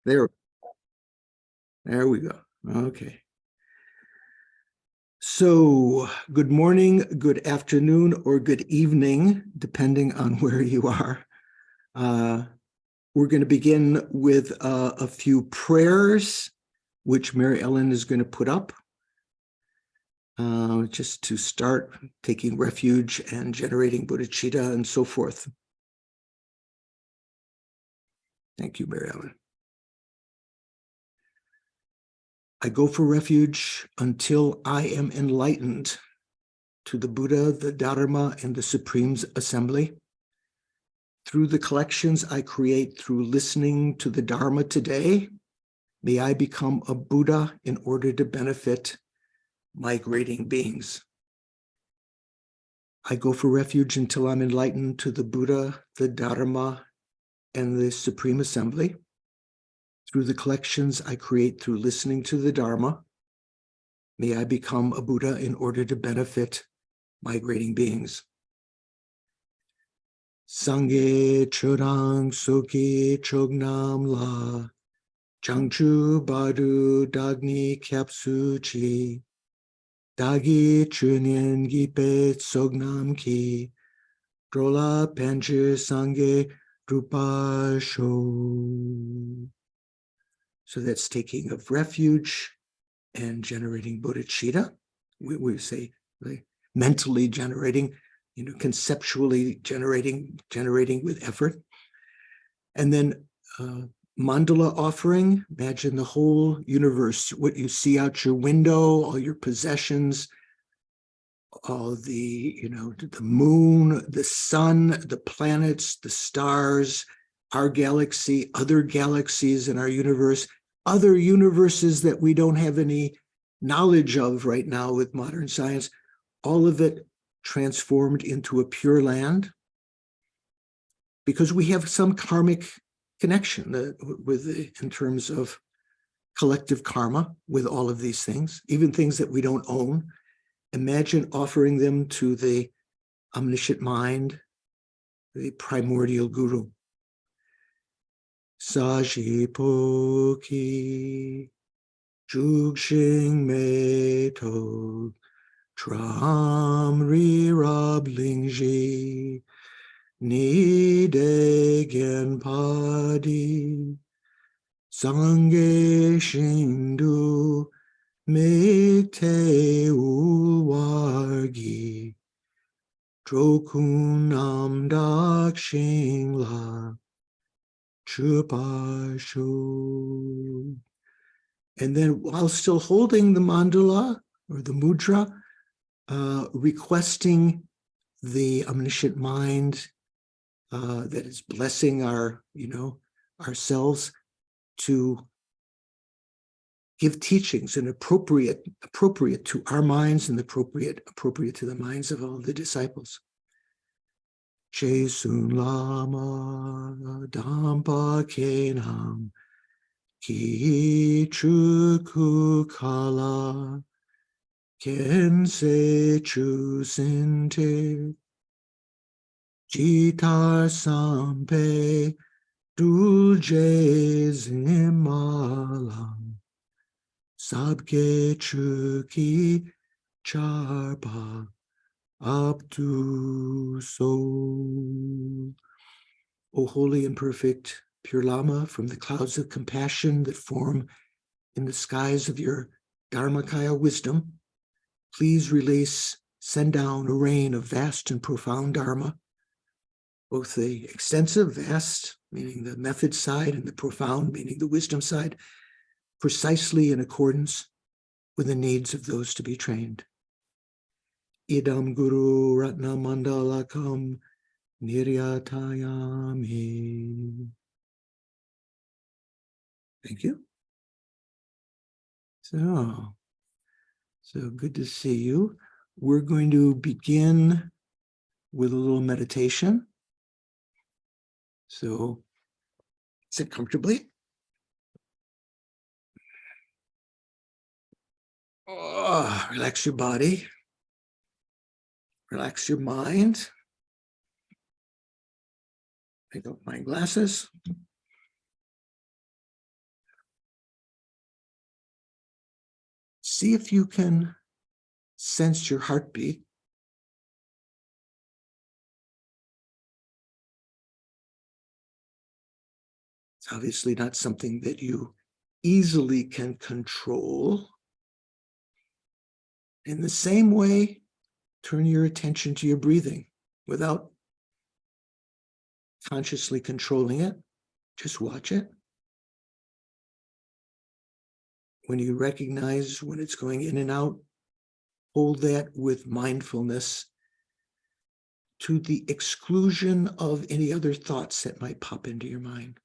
There we go. Okay. So good morning, good afternoon, or good evening, depending on where you are. We're going to begin with a few prayers, which Mary Ellen is going to put up, just to start taking refuge and generating bodhicitta and so forth. Thank you, Mary Ellen. I go for refuge until I am enlightened to the Buddha, the Dharma, and the Supreme's assembly. Through the collections I create through listening to the Dharma today, may I become a Buddha in order to benefit migrating beings. I go for refuge until I'm enlightened to the Buddha, the Dharma, and the Supreme Assembly. Through the collections I create through listening to the Dharma, may I become a Buddha in order to benefit migrating beings. Sangye chodang soki chognam la, changchu badu dagni kyapsu chi, dagi chunyen gipe sognam ki, drola panche sangye rupa sho. So that's taking of refuge and generating bodhicitta. We say like, mentally generating, conceptually generating with effort. And then mandala offering, imagine the whole universe, what you see out your window, all your possessions, all the, the moon, the sun, the planets, the stars, our galaxy, other galaxies in our universe, other universes that we don't have any knowledge of right now with modern science, all of it transformed into a pure land, because we have some karmic connection in terms of collective karma with all of these things, even things that we don't own. Imagine offering them to the omniscient mind, the primordial guru. Sajipoki Jugshing Meto Tram Rirab Lingji Nidegen Padi Sange Shindu Mekte Ulwargi Trokunam Dakshing La Chupashu. And then while still holding the mandala or the mudra, requesting the omniscient mind that is blessing our, ourselves to give teachings and appropriate to our minds and appropriate to the minds of all the disciples. Jesun Lama Dampa Kenam Ki Chuku Kala Kense Chu Sinte Jitar Sampe Dulje Zimalam Sabke Chuki Charpa up to soul. O holy and perfect pure Lama, from the clouds of compassion that form in the skies of your Dharmakaya wisdom, please send down a rain of vast and profound Dharma, both the extensive, vast, meaning the method side, and the profound, meaning the wisdom side, precisely in accordance with the needs of those to be trained. Idam Guru Ratna Mandalakam Niryatayami. Thank you. So good to see you. We're going to begin with a little meditation. So sit comfortably. Relax your body. Relax your mind. Take off my glasses. see if you can sense your heartbeat. It's obviously not something that you easily can control. In the same way, turn your attention to your breathing without consciously controlling it. Just watch it. When you recognize when it's going in and out, hold that with mindfulness to the exclusion of any other thoughts that might pop into your mind.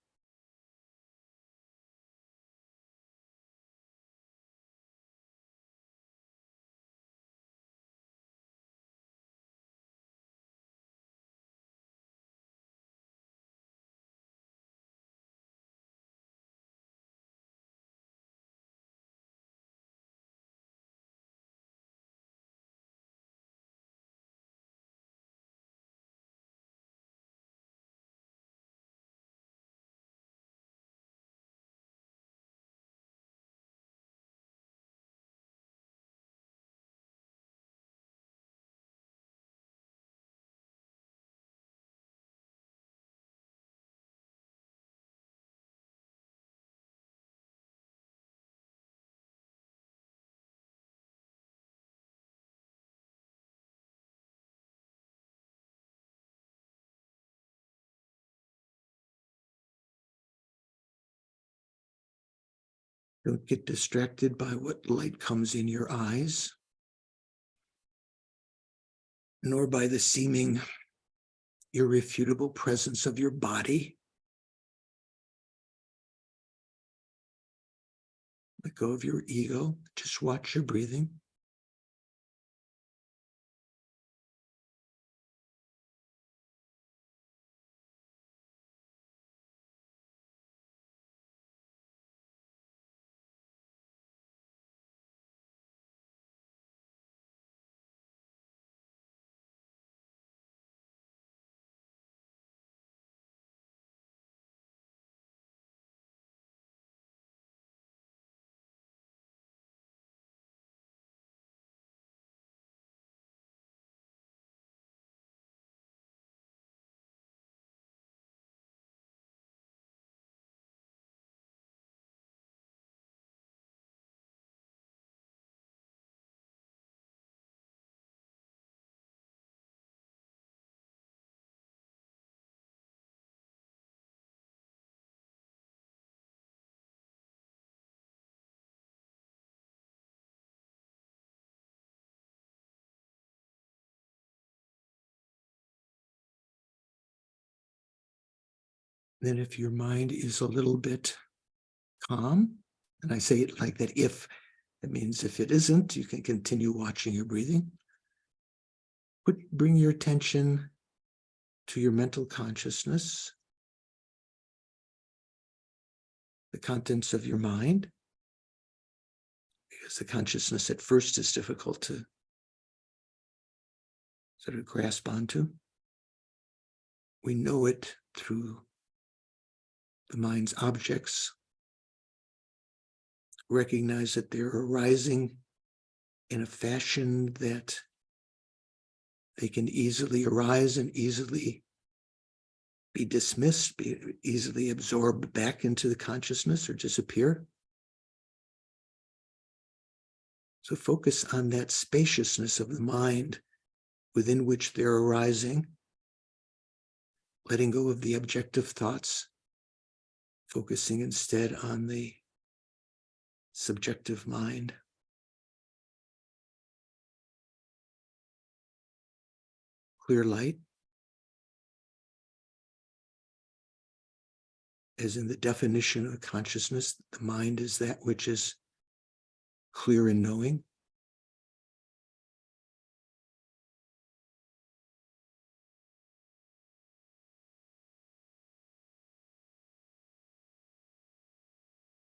Don't get distracted by what light comes in your eyes, nor by the seeming irrefutable presence of your body. Let go of your ego. Just watch your breathing. Then if your mind is a little bit calm, and I say it like that, if, it means if it isn't, you can continue watching your breathing. Bring your attention to your mental consciousness, the contents of your mind, because the consciousness at first is difficult to sort of grasp onto. We know it through the mind's objects. Recognize that they're arising in a fashion that they can easily arise and easily be dismissed, be easily absorbed back into the consciousness or disappear. So focus on that spaciousness of the mind within which they're arising, letting go of the objective thoughts, focusing instead on the subjective mind. Clear light, as in the definition of consciousness, the mind is that which is clear in knowing.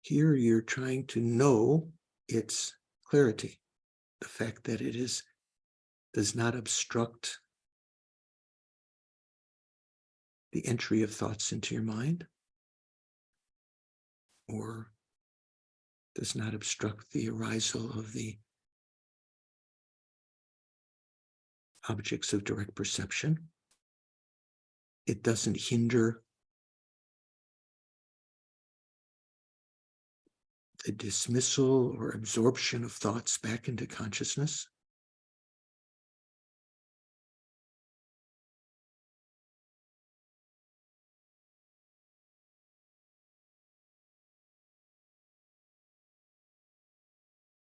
Here you're trying to know its clarity, the fact that it does not obstruct the entry of thoughts into your mind, or does not obstruct the arisal of the objects of direct perception. It doesn't hinder the dismissal or absorption of thoughts back into consciousness.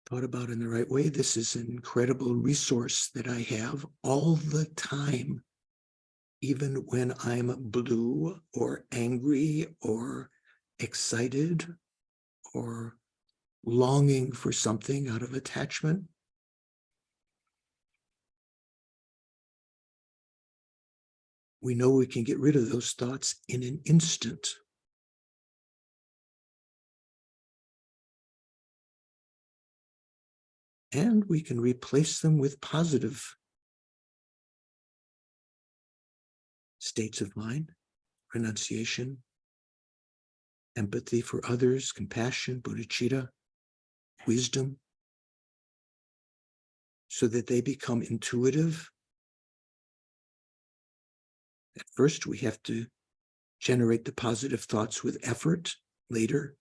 Thought about in the right way, this is an incredible resource that I have all the time, even when I'm blue or angry or excited or longing for something out of attachment. We know we can get rid of those thoughts in an instant. And we can replace them with positive states of mind, renunciation, empathy for others, compassion, bodhicitta, wisdom, so that they become intuitive. At first, we have to generate the positive thoughts with effort. Later,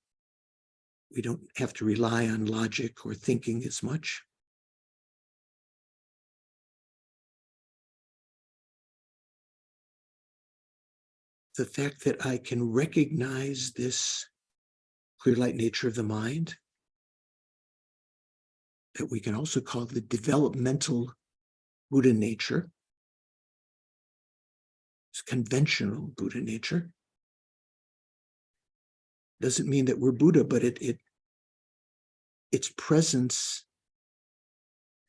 we don't have to rely on logic or thinking as much. The fact that I can recognize this clear light nature of the mind, that we can also call the developmental Buddha nature, it's conventional Buddha nature, doesn't mean that we're Buddha, but its presence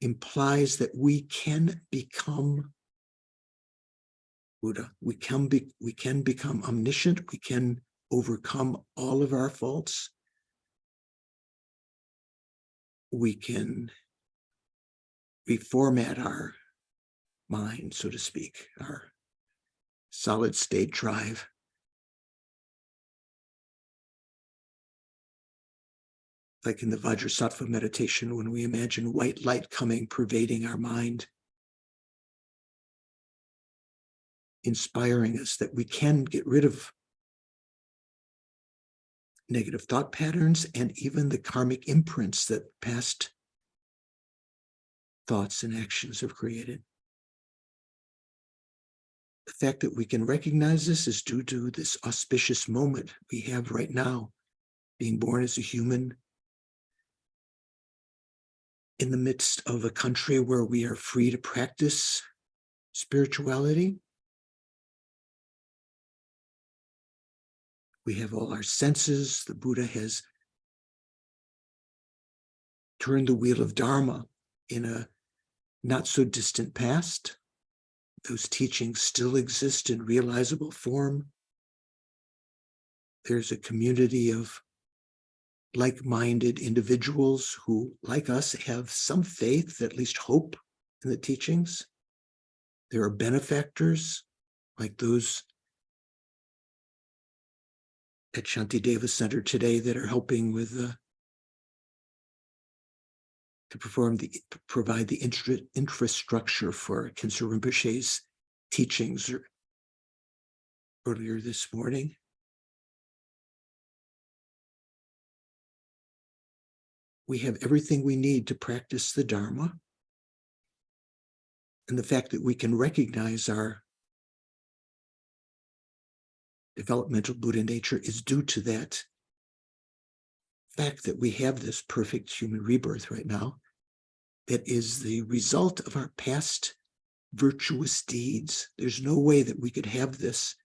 implies that we can become Buddha. We can become omniscient. We can overcome all of our faults. We can reformat our mind, so to speak, our solid state drive. Like in the Vajrasattva meditation, when we imagine white light coming, pervading our mind, inspiring us that we can get rid of negative thought patterns and even the karmic imprints that past thoughts and actions have created. The fact that we can recognize this is due to this auspicious moment we have right now, being born as a human in the midst of a country where we are free to practice spirituality. We have all our senses. The Buddha has turned the wheel of Dharma in a not so distant past. Those teachings still exist in realizable form. There's a community of like-minded individuals who, like us, have some faith, at least hope in the teachings. There are benefactors like those at Shantideva Center today that are helping with to provide the infrastructure for Khyentse Rinpoche's teachings earlier this morning. We have everything we need to practice the Dharma. And the fact that we can recognize our developmental Buddha nature is due to that fact that we have this perfect human rebirth right now that is the result of our past virtuous deeds. There's no way that we could have this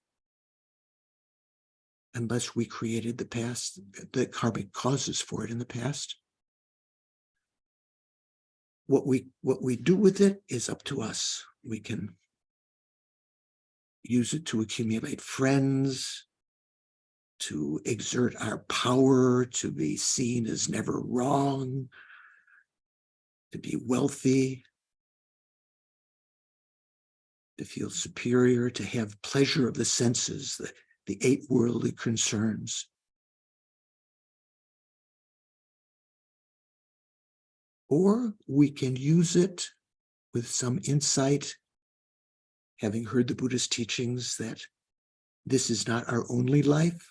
unless we created the karmic causes for it in the past. What we do with it is up to us. We can use it to accumulate friends, to exert our power, to be seen as never wrong, to be wealthy, to feel superior, to have pleasure of the senses, the 8 worldly concerns. Or we can use it with some insight, having heard the Buddha's teachings that this is not our only life,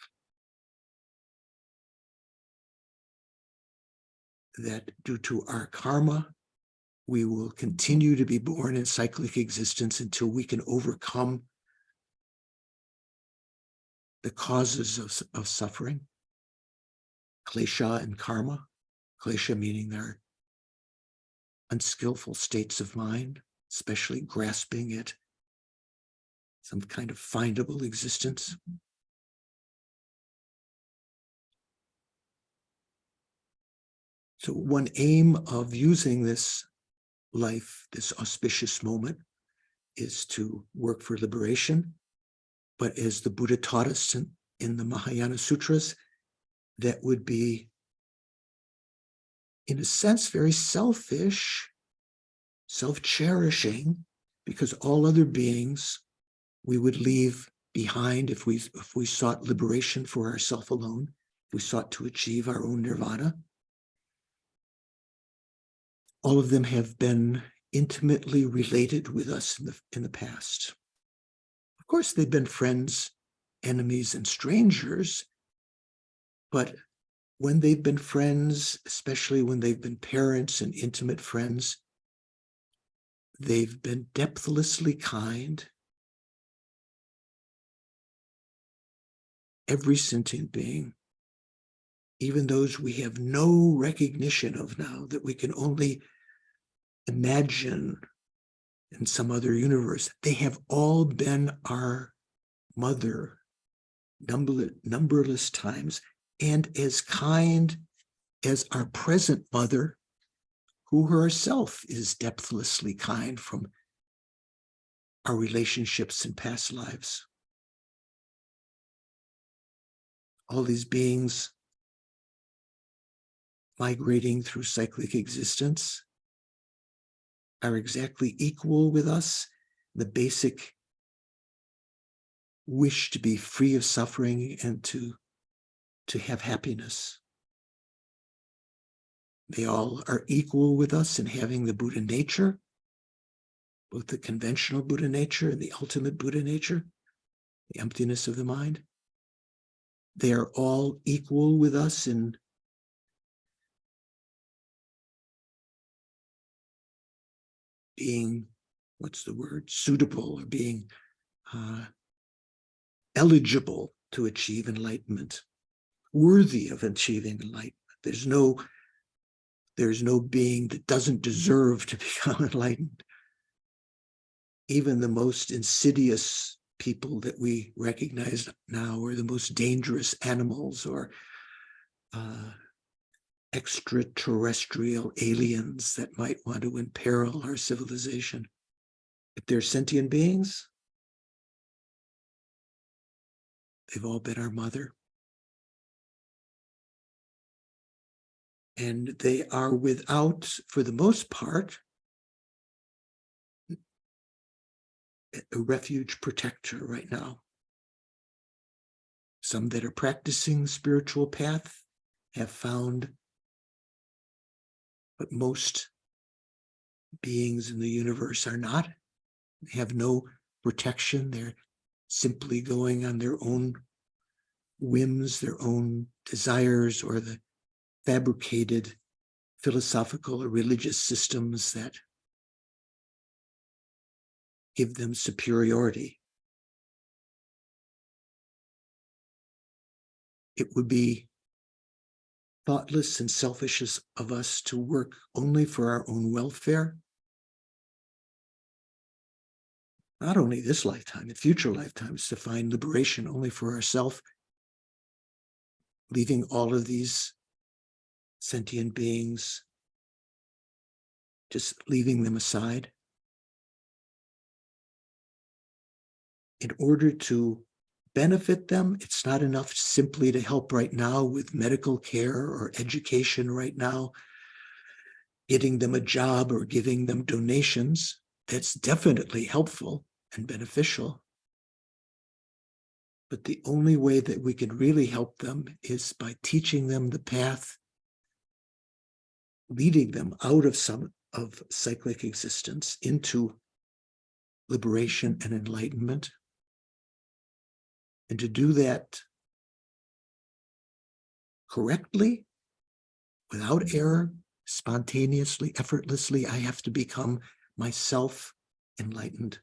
that due to our karma, we will continue to be born in cyclic existence until we can overcome the causes of suffering, klesha and karma. Klesha meaning their unskillful states of mind, especially grasping at some kind of findable existence. So one aim of using this life, this auspicious moment, is to work for liberation. But as the Buddha taught us in the Mahayana Sutras, that would be, in a sense, very selfish, self-cherishing, because all other beings we would leave behind if we sought liberation for ourselves alone, if we sought to achieve our own nirvana. All of them have been intimately related with us in the past. Of course, they've been friends, enemies, and strangers, but when they've been friends, especially when they've been parents and intimate friends, they've been depthlessly kind. Every sentient being, even those we have no recognition of now, that we can only imagine in some other universe, they have all been our mother numberless times, and as kind as our present mother, who herself is depthlessly kind from our relationships in past lives. All these beings migrating through cyclic existence are exactly equal with us. The basic wish to be free of suffering and to have happiness. They all are equal with us in having the Buddha nature, both the conventional Buddha nature and the ultimate Buddha nature, the emptiness of the mind. They are all equal with us in being, suitable, or being eligible to achieve enlightenment, worthy of achieving enlightenment. There's no being that doesn't deserve to become enlightened. Even the most insidious people that we recognize now are the most dangerous animals or extraterrestrial aliens that might want to imperil our civilization. If they're sentient beings, they've all been our mother. And they are without, for the most part, a refuge protector right now. Some that are practicing spiritual path have found, but most beings in the universe are not. They have no protection. They're simply going on their own whims, their own desires, or the fabricated philosophical or religious systems that give them superiority. It would be thoughtless and selfish of us to work only for our own welfare. Not only this lifetime, in future lifetimes, to find liberation only for ourselves, leaving all of these sentient beings, just leaving them aside. In order to benefit them, it's not enough simply to help right now with medical care or education right now, getting them a job or giving them donations. That's definitely helpful and beneficial. But the only way that we can really help them is by teaching them the path leading them out of some of cyclic existence into liberation and enlightenment. And to do that correctly, without error, spontaneously, effortlessly, I have to become myself enlightened.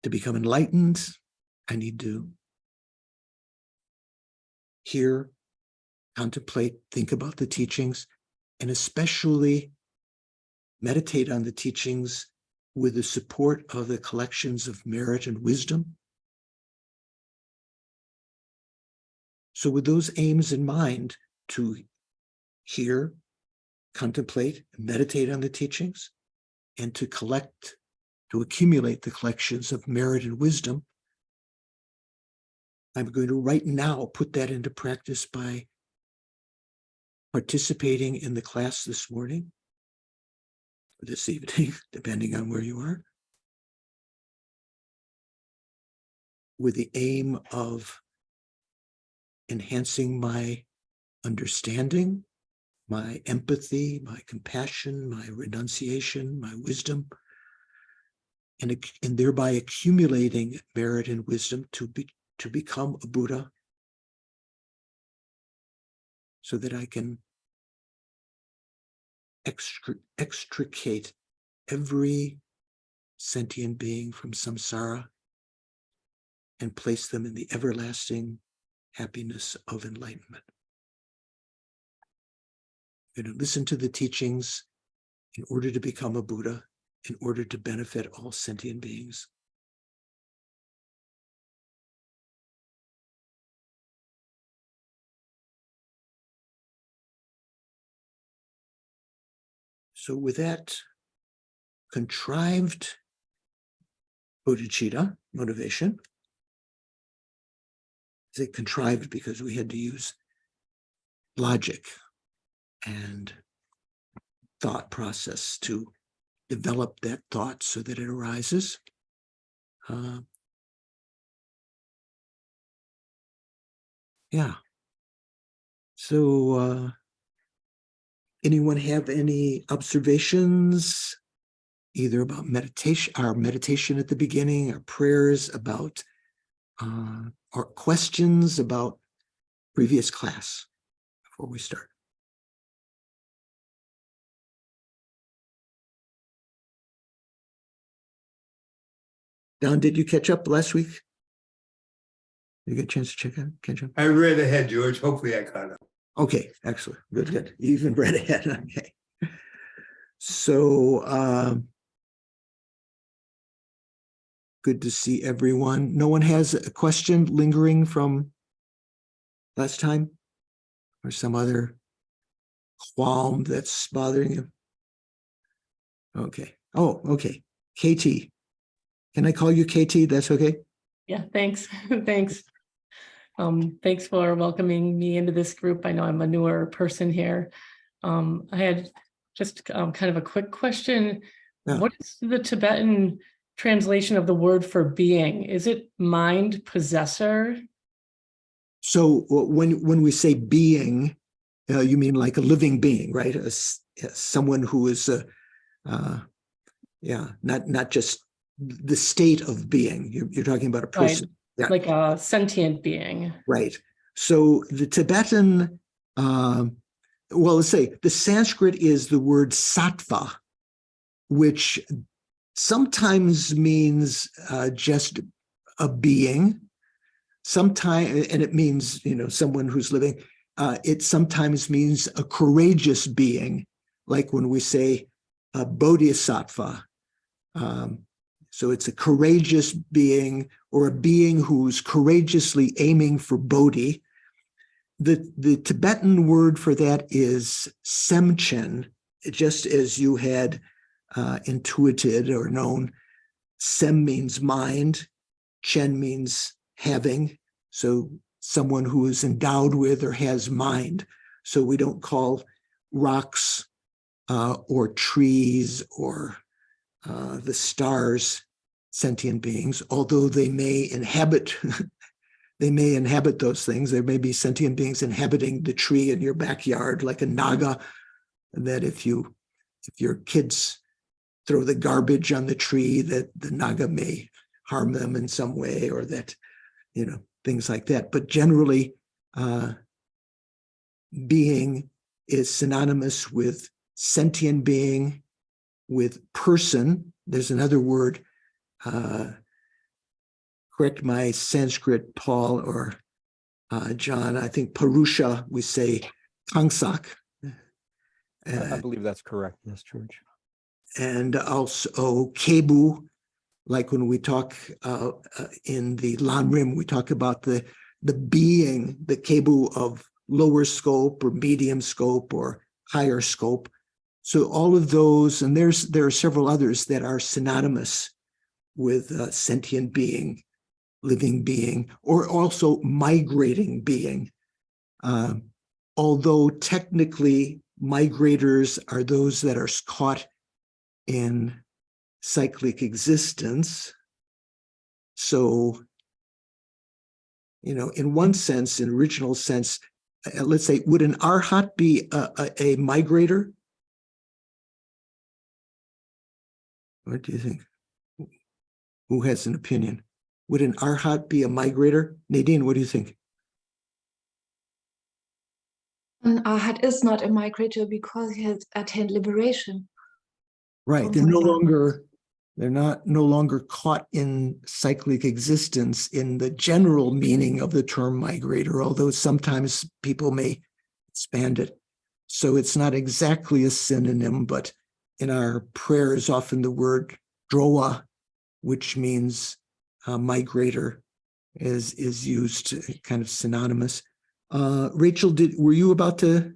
To become enlightened, I need to hear, contemplate, think about the teachings, and especially meditate on the teachings with the support of the collections of merit and wisdom. So with those aims in mind, to hear, contemplate, meditate on the teachings, and to accumulate the collections of merit and wisdom, I'm going to right now put that into practice by participating in the class this morning, or this evening, depending on where you are, with the aim of enhancing my understanding, my empathy, my compassion, my renunciation, my wisdom, and thereby accumulating merit and wisdom to become a Buddha, so that I can extricate every sentient being from samsara and place them in the everlasting happiness of enlightenment. I'm going to listen to the teachings in order to become a Buddha, in order to benefit all sentient beings. So with that contrived bodhicitta, motivation, I say contrived because we had to use logic and thought process to develop that thought so that it arises. Yeah. So anyone have any observations, either about meditation, our meditation at the beginning, our prayers, about or questions about previous class before we start? Don, did you catch up last week? Did you get a chance to catch up? I read ahead, George. Hopefully I caught up. Okay, excellent. Good, good. You even read ahead. Okay. So good to see everyone. No one has a question lingering from last time, or some other qualm that's bothering you? Okay. Oh, okay. KT. Can I call you KT? That's okay? Yeah, thanks. Thanks. Thanks for welcoming me into this group. I know I'm a newer person here. I had just kind of a quick question. Yeah. What is the Tibetan translation of the word for being? Is it mind possessor? So when we say being, you mean like a living being, right? Someone who is, not just the state of being. You're talking about a person. Right. Yeah. Like a sentient being. Right. So the Tibetan, let's say the Sanskrit is the word sattva, which sometimes means just a being. Sometimes, and it means, someone who's living. It sometimes means a courageous being, like when we say bodhisattva. So it's a courageous being, or a being who's courageously aiming for bodhi. The Tibetan word for that is semchen, just as you had intuited or known. Sem means mind, chen means having. So someone who is endowed with or has mind. So we don't call rocks or trees or the stars sentient beings, although they may inhabit they may inhabit those things. There may be sentient beings inhabiting the tree in your backyard, like a naga, that if your kids throw the garbage on the tree, that the naga may harm them in some way, or that, things like that. But generally, being is synonymous with sentient being, with person. There's another word, correct my Sanskrit, Paul or John, I think Purusha, we say Tangsak. I believe that's correct. Yes, George. And also Kebu, like when we talk in the Lamrim, we talk about the being, the Kebu of lower scope or medium scope or higher scope. So all of those, and there are several others that are synonymous with sentient being, living being, or also migrating being. Although technically migrators are those that are caught in cyclic existence. So, in one sense, in original sense, let's say, would an arhat be a migrator? What do you think? Who has an opinion? Would an arhat be a migrator? Nadine, what do you think? An arhat is not a migrator because he has attained liberation. Right. They're no longer caught in cyclic existence in the general meaning of the term migrator, although sometimes people may expand it. So it's not exactly a synonym, but in our prayers, often the word drowa, which means migrator, is used kind of synonymous. Rachel, were you about to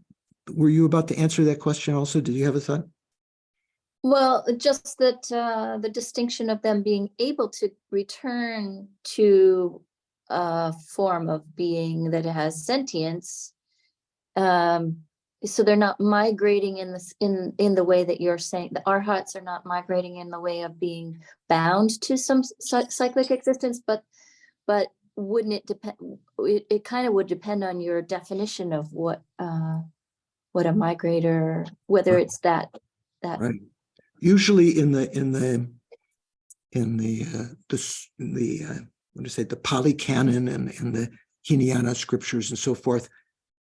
answer that question also? Did you have a thought? Well, just that the distinction of them being able to return to a form of being that has sentience, so they're not migrating in the way that you're saying. The arhats are not migrating in the way of being bound to some cyclic existence, but wouldn't it depend? It kind of would depend on your definition of what a migrator, whether it's that. Right. Usually in the Pali Canon and the Hinayana scriptures and so forth,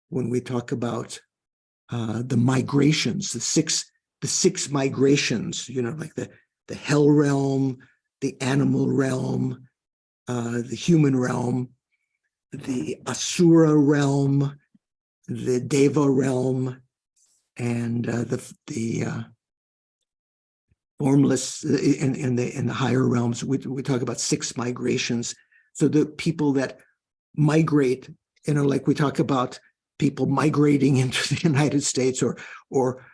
when we talk about the migrations, the six migrations, like the hell realm, the animal realm, the human realm, the asura realm, the deva realm, and the formless in the higher realms. We talk about six migrations. So the people that migrate, like we talk about people migrating into the United States, or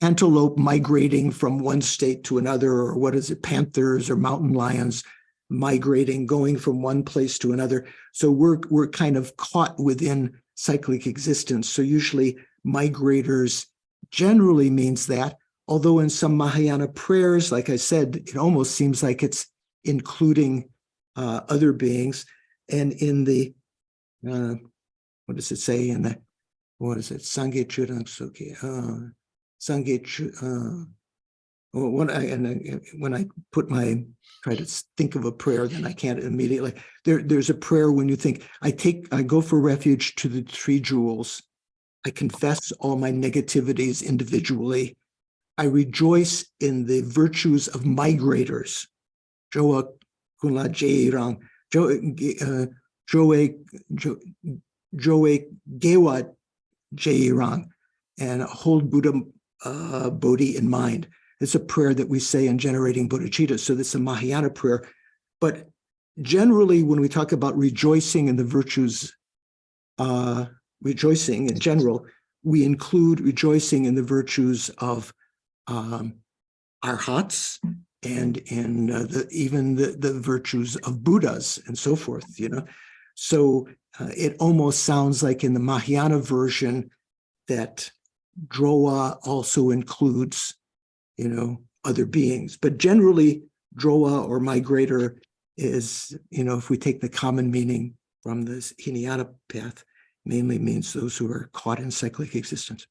antelope migrating from one state to another, or what is it, panthers or mountain lions migrating, going from one place to another. So we're kind of caught within cyclic existence. So usually migrators generally means that, although in some Mahayana prayers, like I said, it almost seems like it's including other beings. And in the, what does it say in the, Sangye Churang Suki, when I try to think of a prayer, then I can't immediately. There's a prayer when you think, I go for refuge to the three jewels. I confess all my negativities individually. I rejoice in the virtues of migrators. Joa kunla jeirang, joe gewa jeirang, and hold Buddha Bodhi in mind. It's a prayer that we say in generating bodhicitta. So that's a Mahayana prayer. But generally, when we talk about rejoicing in the virtues, rejoicing in general, we include rejoicing in the virtues of arhats and in even the virtues of Buddhas and so forth. So it almost sounds like in the Mahayana version that drowa also includes, other beings. But generally, drowa or migrator is, if we take the common meaning, from this Hinayana path mainly means those who are caught in cyclic existence.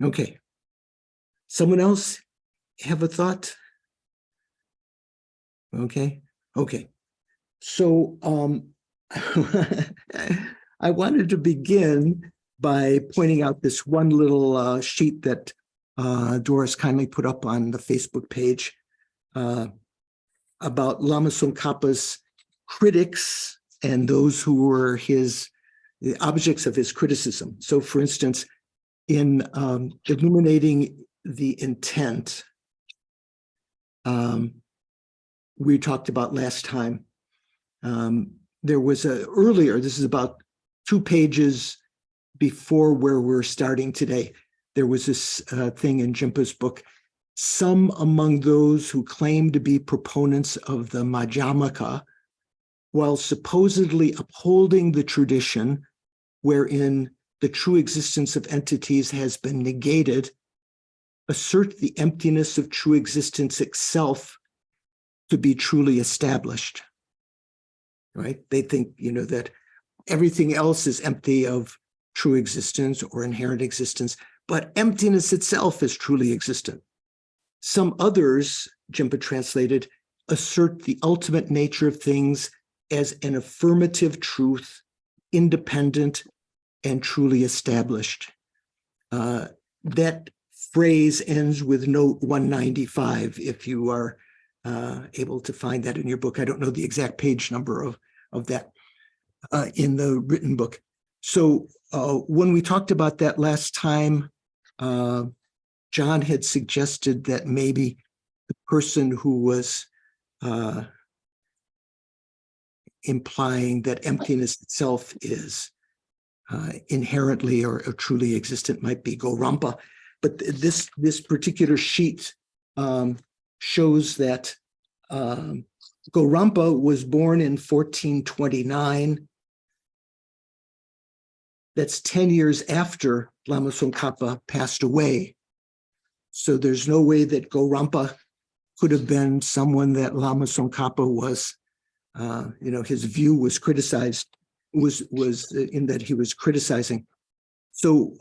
Okay. Someone else have a thought? Okay. So I wanted to begin by pointing out this one little sheet that Doris kindly put up on the Facebook page about Lama Tsongkhapa's critics and those who were the objects of his criticism. So, for instance, in illuminating the intent, we talked about last time, there was this is about 2 pages before where we're starting today, there was this thing in Jinpa's book, some among those who claim to be proponents of the Madhyamaka, while supposedly upholding the tradition wherein the true existence of entities has been negated, assert the emptiness of true existence itself to be truly established, right? They think, that everything else is empty of true existence or inherent existence, but emptiness itself is truly existent. Some others, Jinpa translated, assert the ultimate nature of things as an affirmative truth, independent and truly established. That phrase ends with note 195, if you are able to find that in your book. I don't know the exact page number of that in the written book. So when we talked about that last time, John had suggested that maybe the person who was implying that emptiness itself is inherently or truly existent might be Gorampa. But this particular sheet shows that Gorampa was born in 1429. That's 10 years after Lama Tsongkhapa passed away. So there's no way that Gorampa could have been someone that Lama Tsongkhapa was, his view was criticized, was in that he was criticizing. So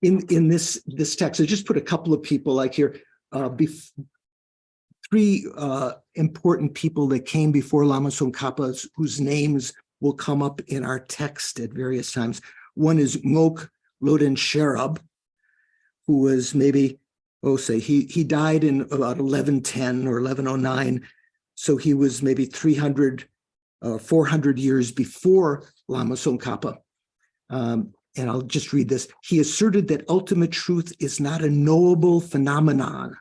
in this text, I just put a couple of people like here, 3 important people that came before Lama Tsongkhapa, whose names will come up in our text at various times. One is Ngok Loden Sherab, who was maybe, he died in about 1110 or 1109. So he was maybe 400 years before Lama Tsongkhapa. And I'll just read this. He asserted that ultimate truth is not a knowable phenomenon,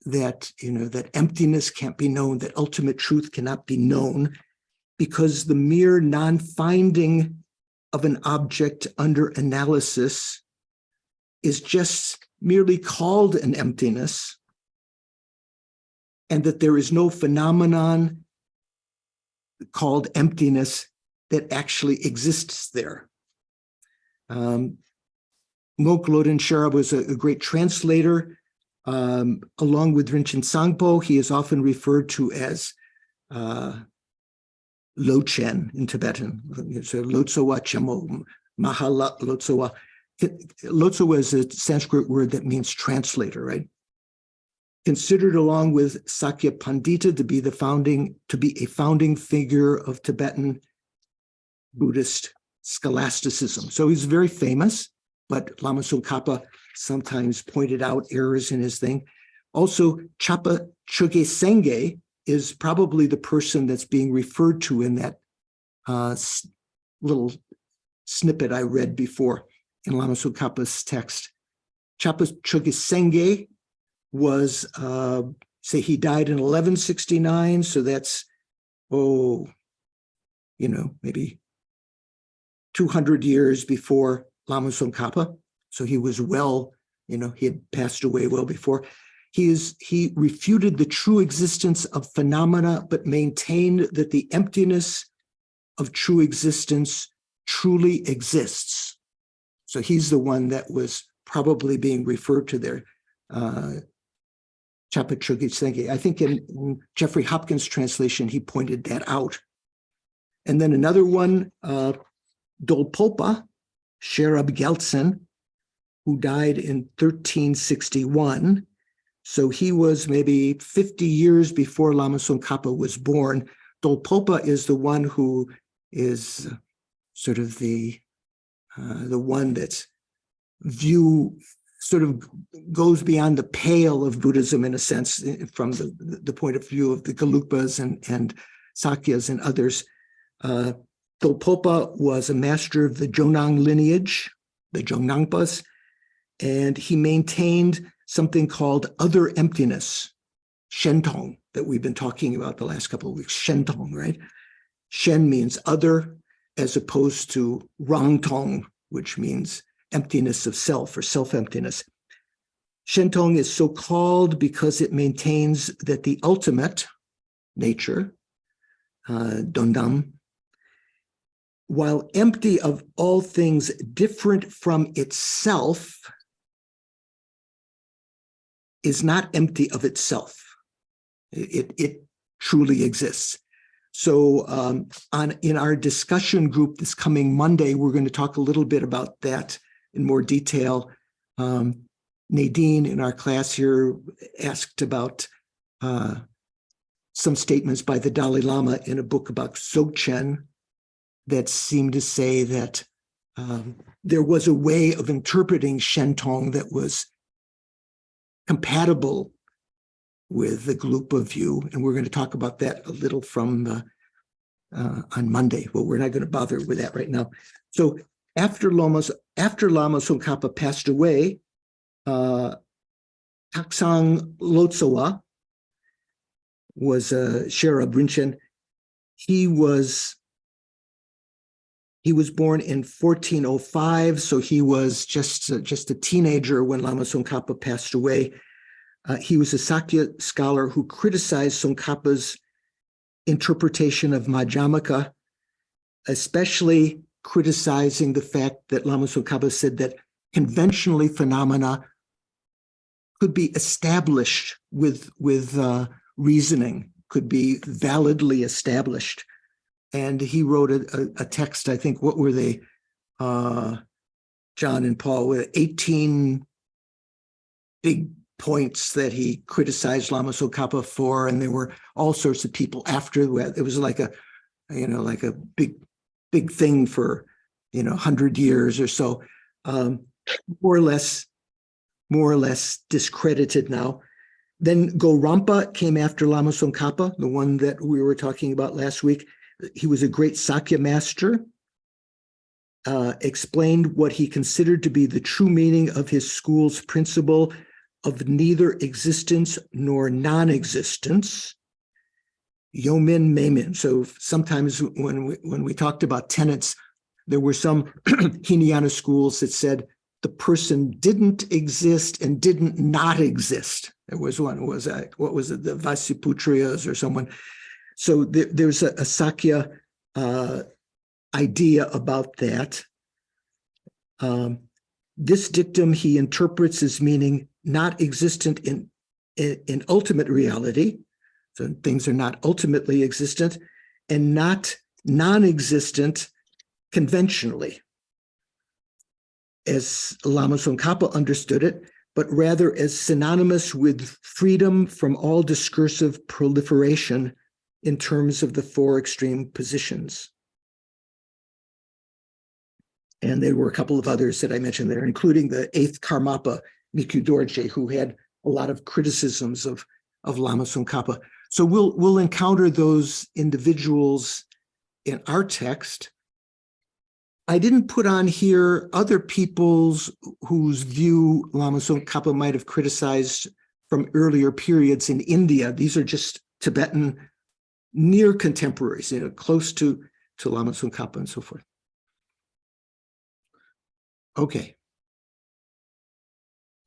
that, that emptiness can't be known, that ultimate truth cannot be known, because the mere non-finding of an object under analysis is just merely called an emptiness, and that there is no phenomenon called emptiness that actually exists there. Ngok Loden Sherab was a great translator. Along with Rinchen Sangpo, he is often referred to as Lochen in Tibetan. So Lotsowa Chemo, Mahala Lotsowa. Lotsowa is a Sanskrit word that means translator, right? Considered along with Sakya Pandita to be a founding figure of Tibetan Buddhist scholasticism. So he's very famous, but Lama Tsongkhapa sometimes pointed out errors in his thing. Also, Chapa Choge Senge is probably the person that's being referred to in that little snippet I read before in Lama Tsongkhapa's text. Chapa Choge Senge was, he died in 1169, so that's, maybe 200 years before Lama Tsongkhapa. So he was he had passed away well before. He refuted the true existence of phenomena, but maintained that the emptiness of true existence truly exists. So he's the one that was probably being referred to there. Chapa Chugich Sengi. I think in Jeffrey Hopkins' translation, he pointed that out. And then another one, Dolpopa, Sherab Geltsen, who died in 1361. So he was maybe 50 years before Lama Tsongkhapa was born. Dolpopa is the one who is sort of the one that's sort of goes beyond the pale of Buddhism in a sense, from the point of view of the Gelugpas and Sakyas and others. Dolpopa was a master of the Jonang lineage, the Jongnangpas, and he maintained something called other emptiness, Shentong, that we've been talking about the last couple of weeks, Shentong, right? Shen means other, as opposed to Rangtong, which means emptiness of self or self-emptiness. Shentong is so called because it maintains that the ultimate nature, Dondam, while empty of all things different from itself, is not empty of itself. It truly exists. So in our discussion group this coming Monday, we're going to talk a little bit about that in more detail. Nadine in our class here asked about some statements by the Dalai Lama in a book about Dzogchen that seemed to say that there was a way of interpreting Shentong that was compatible with the Gelugpa view, and we're going to talk about that a little from on Monday. But we're not going to bother with that right now. So after Lama Tsongkhapa passed away, Taksang Lotsawa was Sherab Rinchen. He was born in 1405, so he was just a teenager when Lama Tsongkhapa passed away. He was a Sakya scholar who criticized Tsongkhapa's interpretation of Madhyamaka, especially criticizing the fact that Lama Tsongkhapa said that conventionally phenomena could be established with reasoning, could be validly established. And he wrote a text, I think, what were they, John and Paul, with 18 big points that he criticized Lama Tsongkhapa for, and there were all sorts of people after. It was like a big thing for 100 years or so, more or less discredited now. Then Gorampa came after Lama Tsongkhapa, the one that we were talking about last week. He was a great Sakya master, explained what he considered to be the true meaning of his school's principle of neither existence nor non-existence, Yomin Memin. So sometimes when we talked about tenets, there were some Hinayana schools that said the person didn't exist and didn't not exist. There was one, what was it, the Vasiputriyas or someone. So there's a Sakya idea about that. This dictum he interprets as meaning not existent in ultimate reality, so things are not ultimately existent, and not non-existent conventionally, as Lama Tsongkhapa understood it, but rather as synonymous with freedom from all discursive proliferation in terms of the four extreme positions. And there were a couple of others that I mentioned there, including the eighth Karmapa, Mikyu Dorje, who had a lot of criticisms of Lama Tsongkhapa. So we'll encounter those individuals in our text. I didn't put on here other people's whose view Lama Tsongkhapa might have criticized from earlier periods in India. These are just Tibetan near contemporaries, close to Lama Tsongkhapa and so forth. Okay.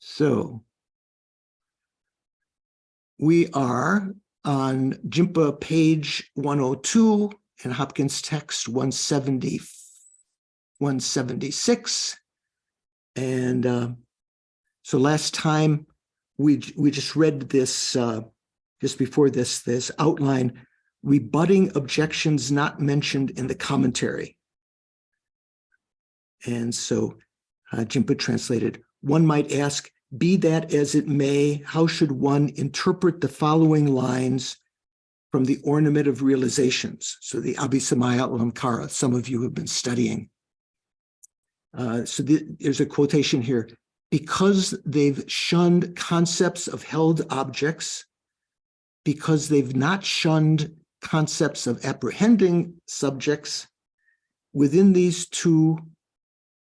So we are on Jimpa page 102 and Hopkins text 176. And so last time we just read this just before this outline, rebutting objections not mentioned in the commentary. And so Jimpa translated, one might ask, be that as it may, how should one interpret the following lines from the Ornament of Realizations? So the Abhisamaya Alamkara, some of you have been studying. There's a quotation here. Because they've shunned concepts of held objects, because they've not shunned concepts of apprehending subjects, within these two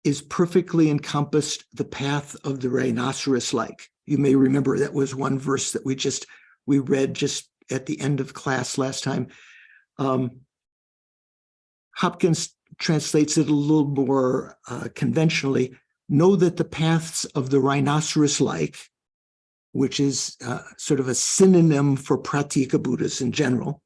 is perfectly encompassed the path of the rhinoceros-like. You may remember that was one verse that we read just at the end of class last time. Hopkins translates it a little more conventionally. Know that the paths of the rhinoceros-like, which is sort of a synonym for pratika Buddhas in general.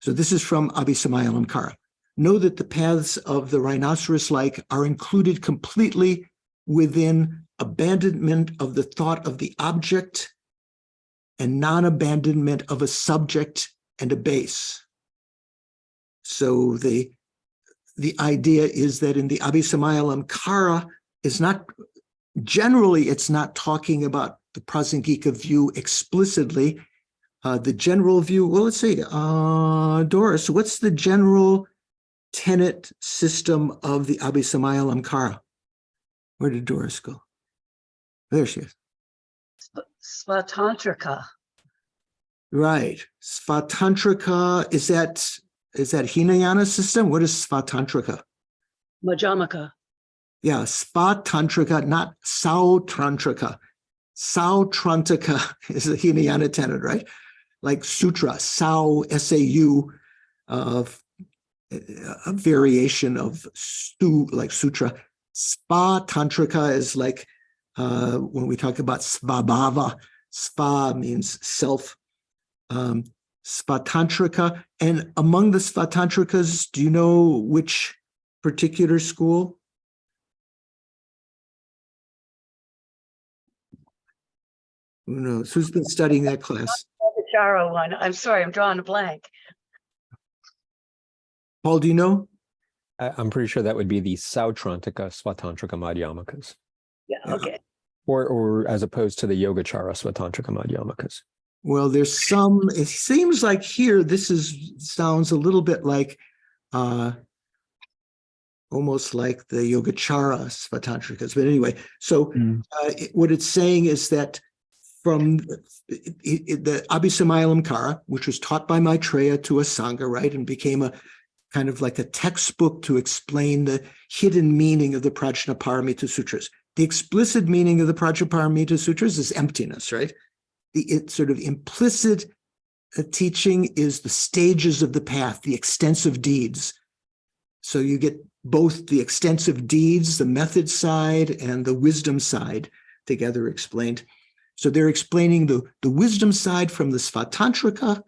So this is from Abhisamaya Alamkara. Know that the paths of the rhinoceros-like are included completely within abandonment of the thought of the object and non-abandonment of a subject and a base. So the idea is that in the Abhisamaya Alamkara, it's not talking about the Prasangika view explicitly. The general view, well, let's see, Doris, what's the general tenet system of the Abhisamaya Alamkara? Where did Doris go? There she is. Svatantrika. Right. Svatantrika, is that Hinayana system? What is Svatantrika? Madhyamaka. Yeah, Svatantrika, not Sautrantrika. Sautrantika is the Hinayana tenet, right? Like sutra, Sau, S-A-U, a variation of like sutra. Svatantrika is like when we talk about svabhava, sva means self. Svatantrika, and among the Svatantrikas, do you know which particular school? Who knows? Who's been studying that class? The Charo one. I'm sorry, I'm drawing a blank. Paul, do you know? I'm pretty sure that would be the Sautrantika Svatantrika Madhyamakas. Yeah, okay. Or as opposed to the Yogacara Svatantrika Madhyamakas. Well, there's some, it seems like here, sounds a little bit like, almost like the Yogacara Svatantrikas. But anyway, so what it's saying is that from the Abhisamaya Alamkara, which was taught by Maitreya to a Sangha, right, and became a kind of like a textbook to explain the hidden meaning of the Prajnaparamita Sutras. The explicit meaning of the Prajnaparamita Sutras is emptiness, right? The sort of implicit teaching is the stages of the path, the extensive deeds. So you get both the extensive deeds, the method side, and the wisdom side together explained. So they're explaining the wisdom side from the Svatantrika,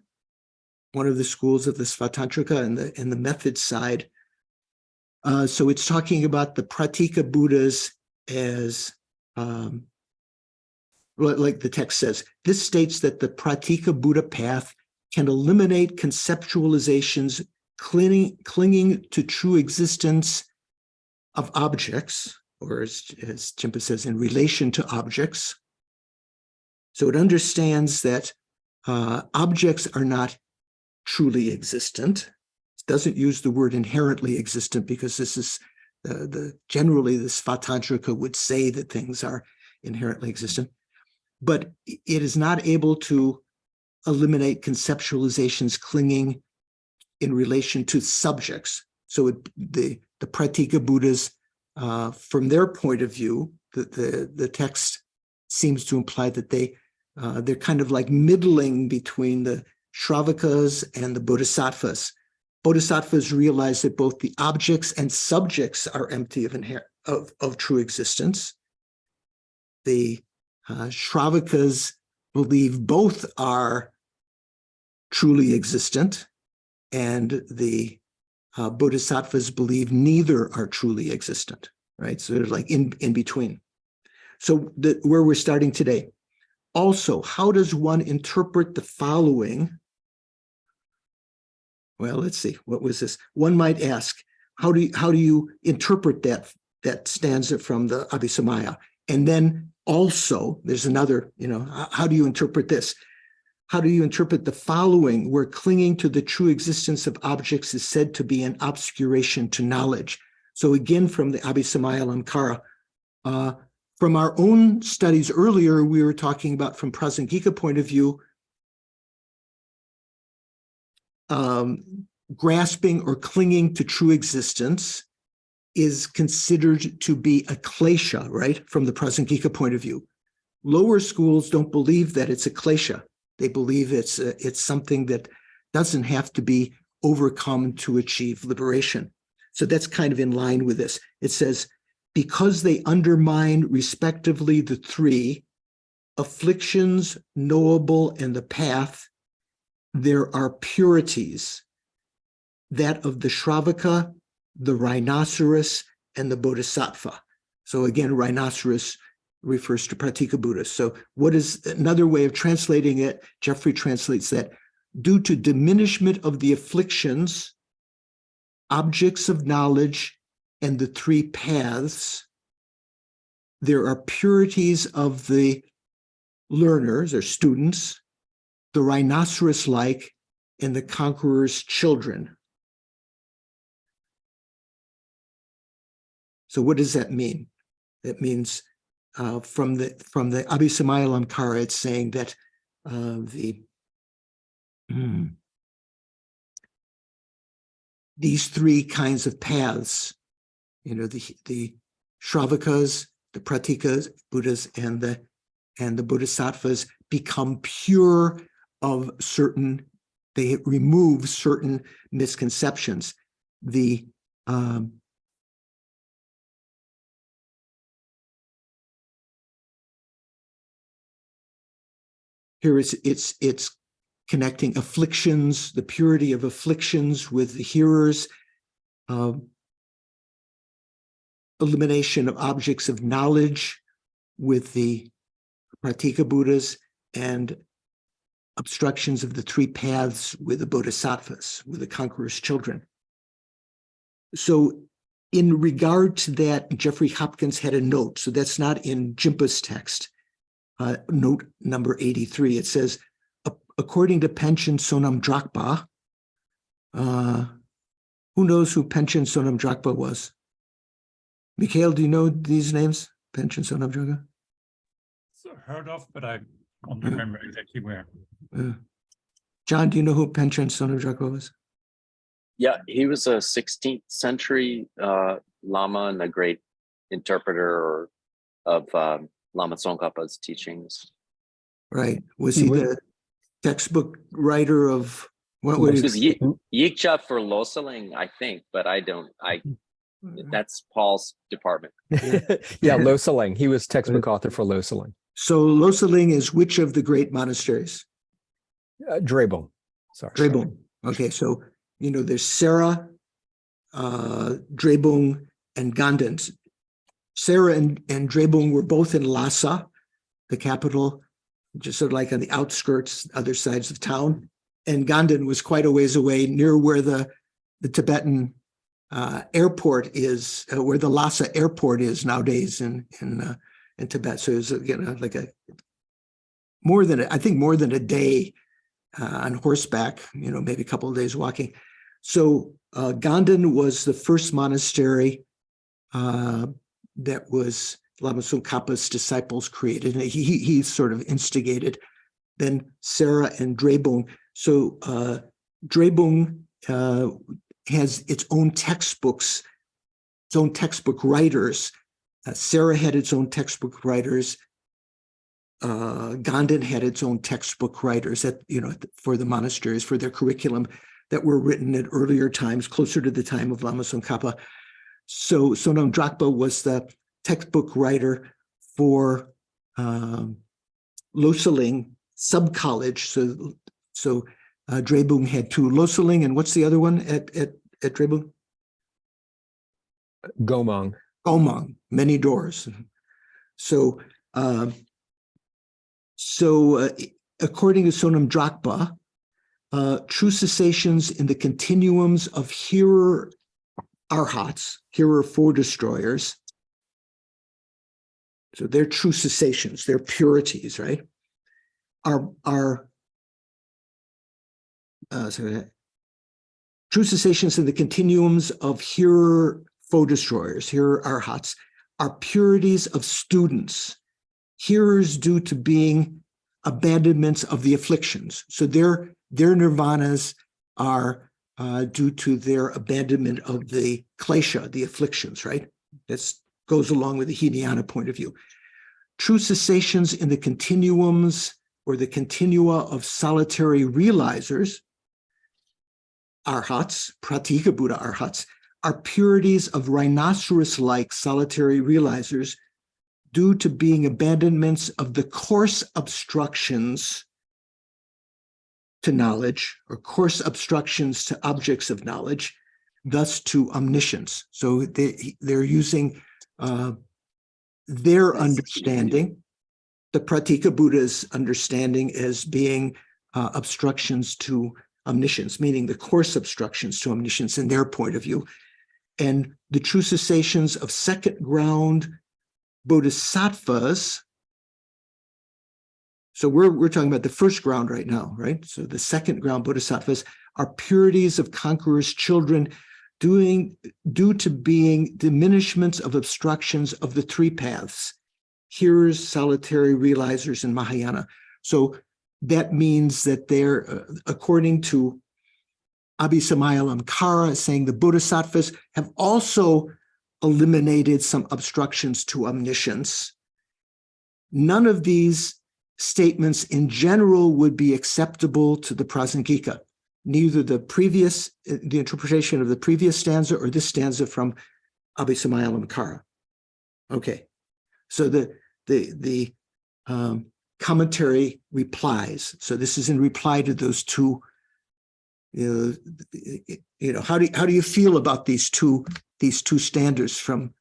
one of the schools of the Svatantrika, and the method side. So it's talking about the Pratika Buddhas as, like the text says, this states that the Pratika Buddha path can eliminate conceptualizations clinging to true existence of objects, or as Jimpa says, in relation to objects. So it understands that objects are not truly existent. It doesn't use the word inherently existent because this is generally the Svatantrika would say that things are inherently existent, but it is not able to eliminate conceptualizations clinging in relation to subjects. So the Pratika Buddhas, from their point of view, the text seems to imply that they're kind of like middling between the Shravakas and the Bodhisattvas. Bodhisattvas realize that both the objects and subjects are empty of true existence. The Shravakas believe both are truly existent, and the Bodhisattvas believe neither are truly existent, right? So they're like in between. So where we're starting today, Also, how does one interpret the following? Well, let's see. What was this? One might ask, how do you interpret that stanza from the Abhisamaya? And then also, there's another, how do you interpret this? How do you interpret the following, where clinging to the true existence of objects is said to be an obscuration to knowledge? So again, from the Abhisamaya Alamkara. From our own studies earlier, we were talking about from Prasangika point of view, grasping or clinging to true existence is considered to be a klesha, right? From the Prasangika point of view. Lower schools don't believe that it's a klesha. They believe it's something that doesn't have to be overcome to achieve liberation. So that's kind of in line with this. It says, because they undermine respectively the three, afflictions, knowable, and the path, there are purities, that of the Shravaka, the rhinoceros, and the bodhisattva. So again, rhinoceros refers to Pratika Buddhas. So what is another way of translating it? Jeffrey translates that, due to diminishment of the afflictions, objects of knowledge, and the three paths, there are purities of the learners or students, the rhinoceros-like, and the conqueror's children. So what does that mean? That means from the Abhisamaya Alamkara, it's saying that these three kinds of paths, the Shravakas, the Pratikas, Buddhas, and the Bodhisattvas become pure of certain, they remove certain misconceptions. Here it's connecting afflictions, the purity of afflictions with the hearers, elimination of objects of knowledge with the Pratika Buddhas, and obstructions of the three paths with the Bodhisattvas, with the conqueror's children. So in regard to that, Jeffrey Hopkins had a note, so that's not in Jimpa's text. Note number 83, it says, according to Panchen Sonam Drakpa, who knows who Panchen Sonam Drakpa was? Mikhail, do you know these names? Panchen Sonam Drakpa? Heard of, but I don't remember exactly where. John, do you know who Panchen Sonam Drakpa was? Yeah, he was a 16th century Lama and a great interpreter of Lama Tsongkhapa's teachings. Right. Was he the textbook writer of what It was was Yikcha for Losaling, I think, but that's Paul's department. Yeah, Losaling. He was textbook author for Losaling. So Losaling is which of the great monasteries? Drebung. Sorry. Drebung. Okay, so there's Sarah, Drebung, and Ganden. Sarah and Drebung were both in Lhasa, the capital, just sort of like on the outskirts, other sides of town. And Ganden was quite a ways away, near where the Tibetan airport is, where the Lhasa airport is nowadays in Tibet. So it was like more than a day on horseback, maybe a couple of days walking. So Ganden was the first monastery that was Lama Tsongkhapa's disciples created, and he sort of instigated. Then Sarah and Drebung. So Drebung has its own textbooks, its own textbook writers. Sarah had its own textbook writers. Ganden had its own textbook writers for the monasteries, for their curriculum that were written at earlier times, closer to the time of Lama Tsongkhapa. So Sonam Drakpa was the textbook writer for Losaling sub-college. So Drebung had two, Losaling, and what's the other one at Drebung? Gomang. Gomang, many doors. So So according to Sonam Drakpa, true cessations in the continuums of hearer arhats, hearer four destroyers. So they're true cessations, they're purities, right? True cessations in the continuums of hearer foe destroyers, hearer arhats, are purities of students, hearers due to being abandonments of the afflictions. So their nirvanas are due to their abandonment of the klesha, the afflictions, right? That goes along with the Hinayana point of view. True cessations in the continuums or the continua of solitary realizers, arhats, pratika Buddha arhats, are purities of rhinoceros-like solitary realizers due to being abandonments of the coarse obstructions to knowledge or coarse obstructions to objects of knowledge, thus to omniscience. So they're using their understanding, the pratika Buddha's understanding, as being obstructions to omniscience, meaning the coarse obstructions to omniscience in their point of view. And the true cessations of second ground bodhisattvas. So we're talking about the first ground right now, right? So the second ground bodhisattvas are purities of conquerors' children due to being diminishments of obstructions of the three paths, hearers, solitary realizers, and Mahayana. So that means that they're, according to Abhisamayalankara, saying the bodhisattvas have also eliminated some obstructions to omniscience. None of these statements in general would be acceptable to the Prasangika. Neither the interpretation of the previous stanza or this stanza from Abhisamayalankara. Okay, so the commentary replies. So this is in reply to those two. How do you feel about these two stanzas from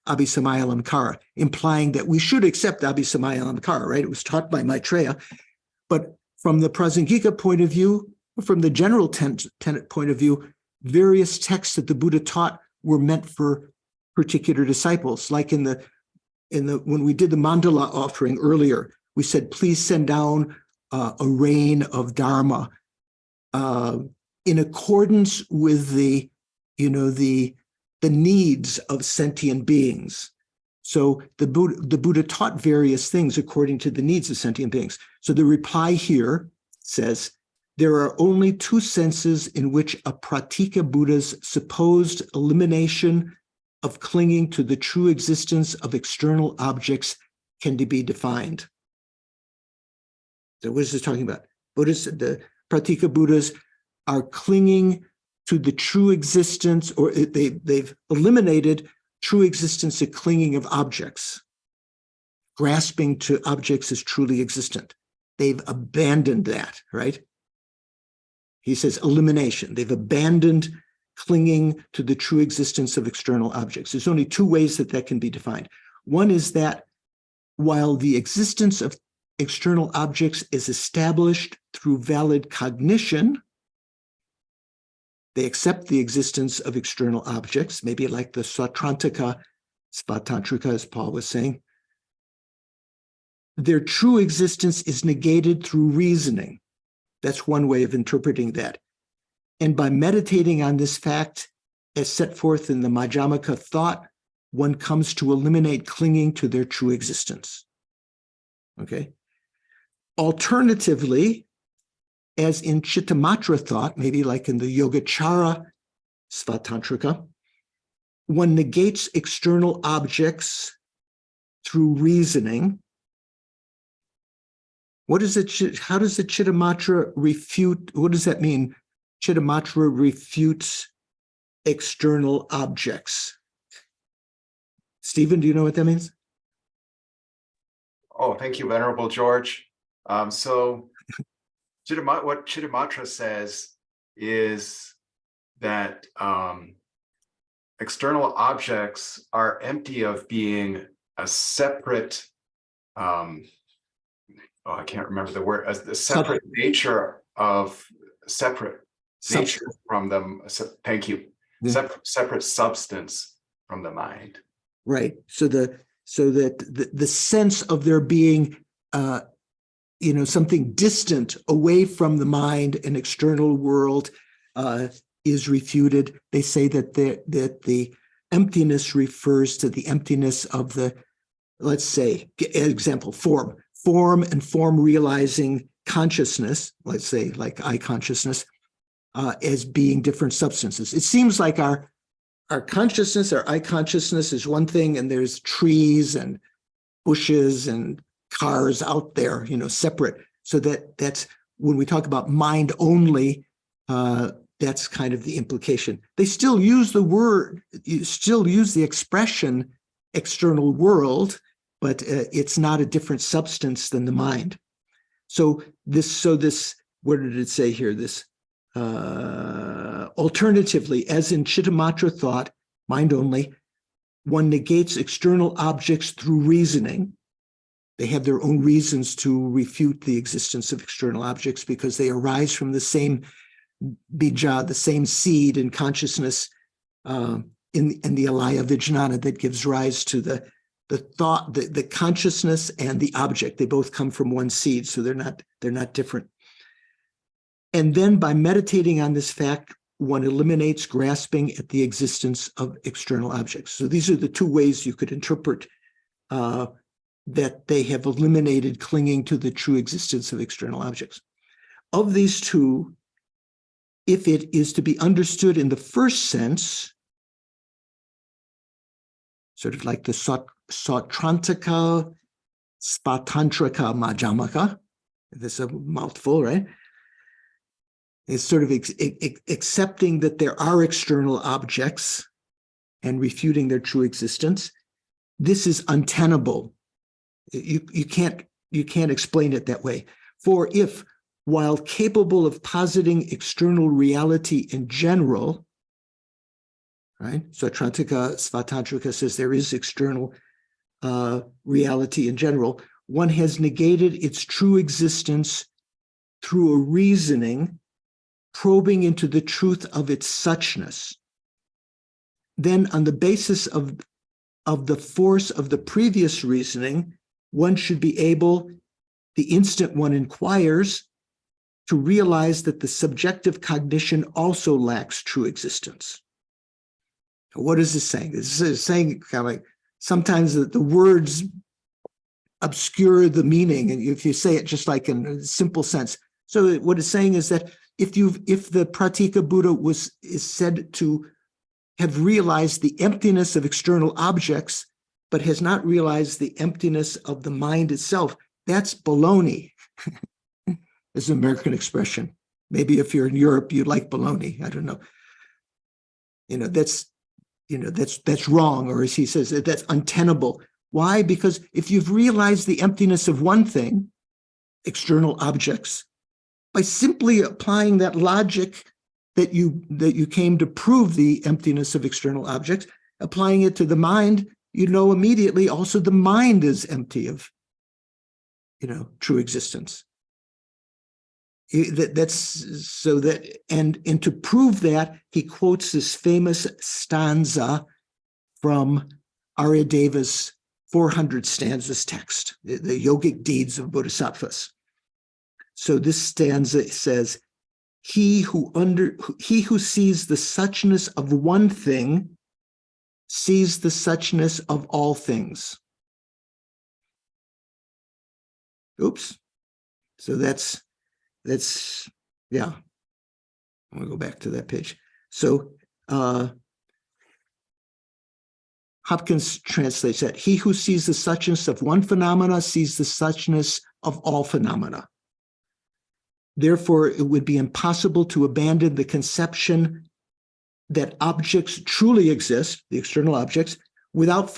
Abhisamayalankara, implying that we should accept Abhisamayalankara, right? It was taught by Maitreya, but from the Prasangika point of view, from the general tenet point of view, various texts that the Buddha taught were meant for particular disciples. Like when we did the mandala offering earlier, we said, please send down a rain of Dharma in accordance with the needs of sentient beings. So the Buddha taught various things according to the needs of sentient beings. So the reply here says, there are only two senses in which a pratika Buddha's supposed elimination of clinging to the true existence of external objects can be defined. So what is this talking about? The pratika Buddhas are clinging to the true existence, or they've eliminated true existence of clinging of objects, grasping to objects as truly existent. They've abandoned that, right? He says elimination. They've abandoned clinging to the true existence of external objects. There's only two ways that can be defined. One is that while the existence of external objects is established through valid cognition, they accept the existence of external objects, maybe like the Svatantrika, as Paul was saying. Their true existence is negated through reasoning. That's one way of interpreting that. And by meditating on this fact, as set forth in the Madhyamaka thought, one comes to eliminate clinging to their true existence. Okay? Alternatively, as in Chittamatra thought, maybe like in the Yogacara Svatantrika, one negates external objects through reasoning. What is it? How does the Chittamatra refute? What does that mean? Chittamatra refutes external objects. Stephen, do you know what that means? Oh, thank you, Venerable George. So what Chittamatra says is that external objects are empty of being a separate I can't remember the word, as the separate nature of separate nature from them. Thank you. Yeah. Separate substance from the mind. Right. So that the sense of there being something distant away from the mind, an external world, is refuted. They say that the emptiness refers to the emptiness of the, let's say, example, form and form realizing consciousness, let's say like I consciousness, as being different substances. It seems like our consciousness, our I consciousness is one thing, and there's trees and bushes and cars out there, separate. So that's when we talk about mind only, that's kind of the implication. They still use the word, you still use the expression external world, but it's not a different substance than the mind. So this, where did it say here? This alternatively, as in Chittamatra thought, mind only, one negates external objects through reasoning. They have their own reasons to refute the existence of external objects because they arise from the same bija, the same seed in consciousness, in the alaya vijnana that gives rise to the thought, the consciousness and the object. They both come from one seed, so they're not different. And then by meditating on this fact, one eliminates grasping at the existence of external objects. So these are the two ways you could interpret that they have eliminated clinging to the true existence of external objects. Of these two, if it is to be understood in the first sense, sort of like the Sautrantika, Spatantrika, Madhyamaka, this is a mouthful, right? It's sort of accepting that there are external objects and refuting their true existence. This is untenable. You can't explain it that way. For if, while capable of positing external reality in general, right? So Sautrantika, Svatantrika says there is external reality in general. One has negated its true existence through a reasoning probing into the truth of its suchness. Then on the basis of the force of the previous reasoning, one should be able, the instant one inquires, to realize that the subjective cognition also lacks true existence. What is this saying? This is saying kind of like sometimes the words obscure the meaning, and if you say it just like in a simple sense. So what it's saying is that if the Pratika Buddha is said to have realized the emptiness of external objects, but has not realized the emptiness of the mind itself, that's baloney. It's an American expression. Maybe if you're in Europe, you like baloney. I don't know. That's wrong, or as he says, that's untenable. Why? Because if you've realized the emptiness of one thing, external objects, by simply applying that logic that you came to prove the emptiness of external objects, applying it to the mind, you know immediately also the mind is empty of, true existence. That's so that, and to prove that, he quotes this famous stanza from Aryadeva's 400 stanzas text, the yogic deeds of bodhisattvas. So this stanza says, he who sees the suchness of one thing sees the suchness of all things. Oops. So that's yeah. I'm gonna go back to that page. So Hopkins translates that he who sees the suchness of one phenomena sees the suchness of all phenomena. Therefore, it would be impossible to abandon the conception that objects truly exist, the external objects, without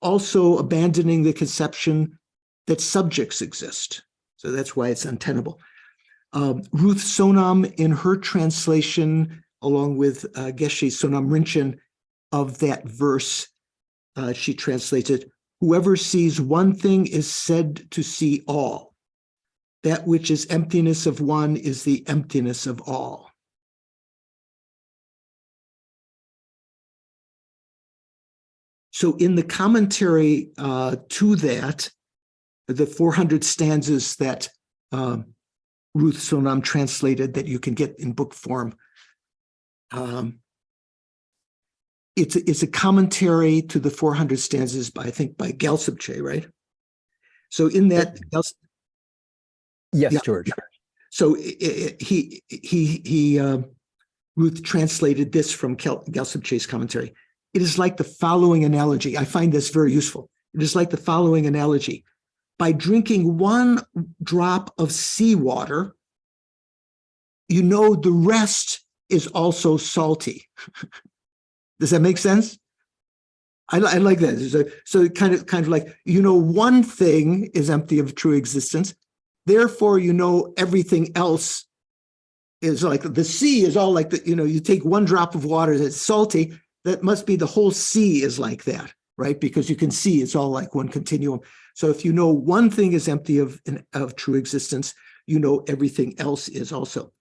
also abandoning the conception that subjects exist. So that's why it's untenable. Ruth Sonam, in her translation, along with Geshe Sonam Rinchen of that verse, she translates it, whoever sees one thing is said to see all. that which is emptiness of one is the emptiness of all. So in the commentary to that, the 400 stanzas that Ruth Sonam translated that you can get in book form, it's a commentary to the 400 stanzas by, I think, by Gyaltsabche, right? So in that, Yes, yeah. George. So Ruth translated this from Gyaltsabche's commentary. It is like the following analogy. I find this very useful. It is like the following analogy. By drinking one drop of seawater, you know the rest is also salty. Does that make sense? I like that. So kind of like, you know, one thing is empty of true existence. Therefore, you know, everything else is like the sea is all like the, you know, you take one drop of water that's salty, that must be the whole sea is like that, right? Because you can see it's all like one continuum. So if you know one thing is empty of true existence, you know everything else is also.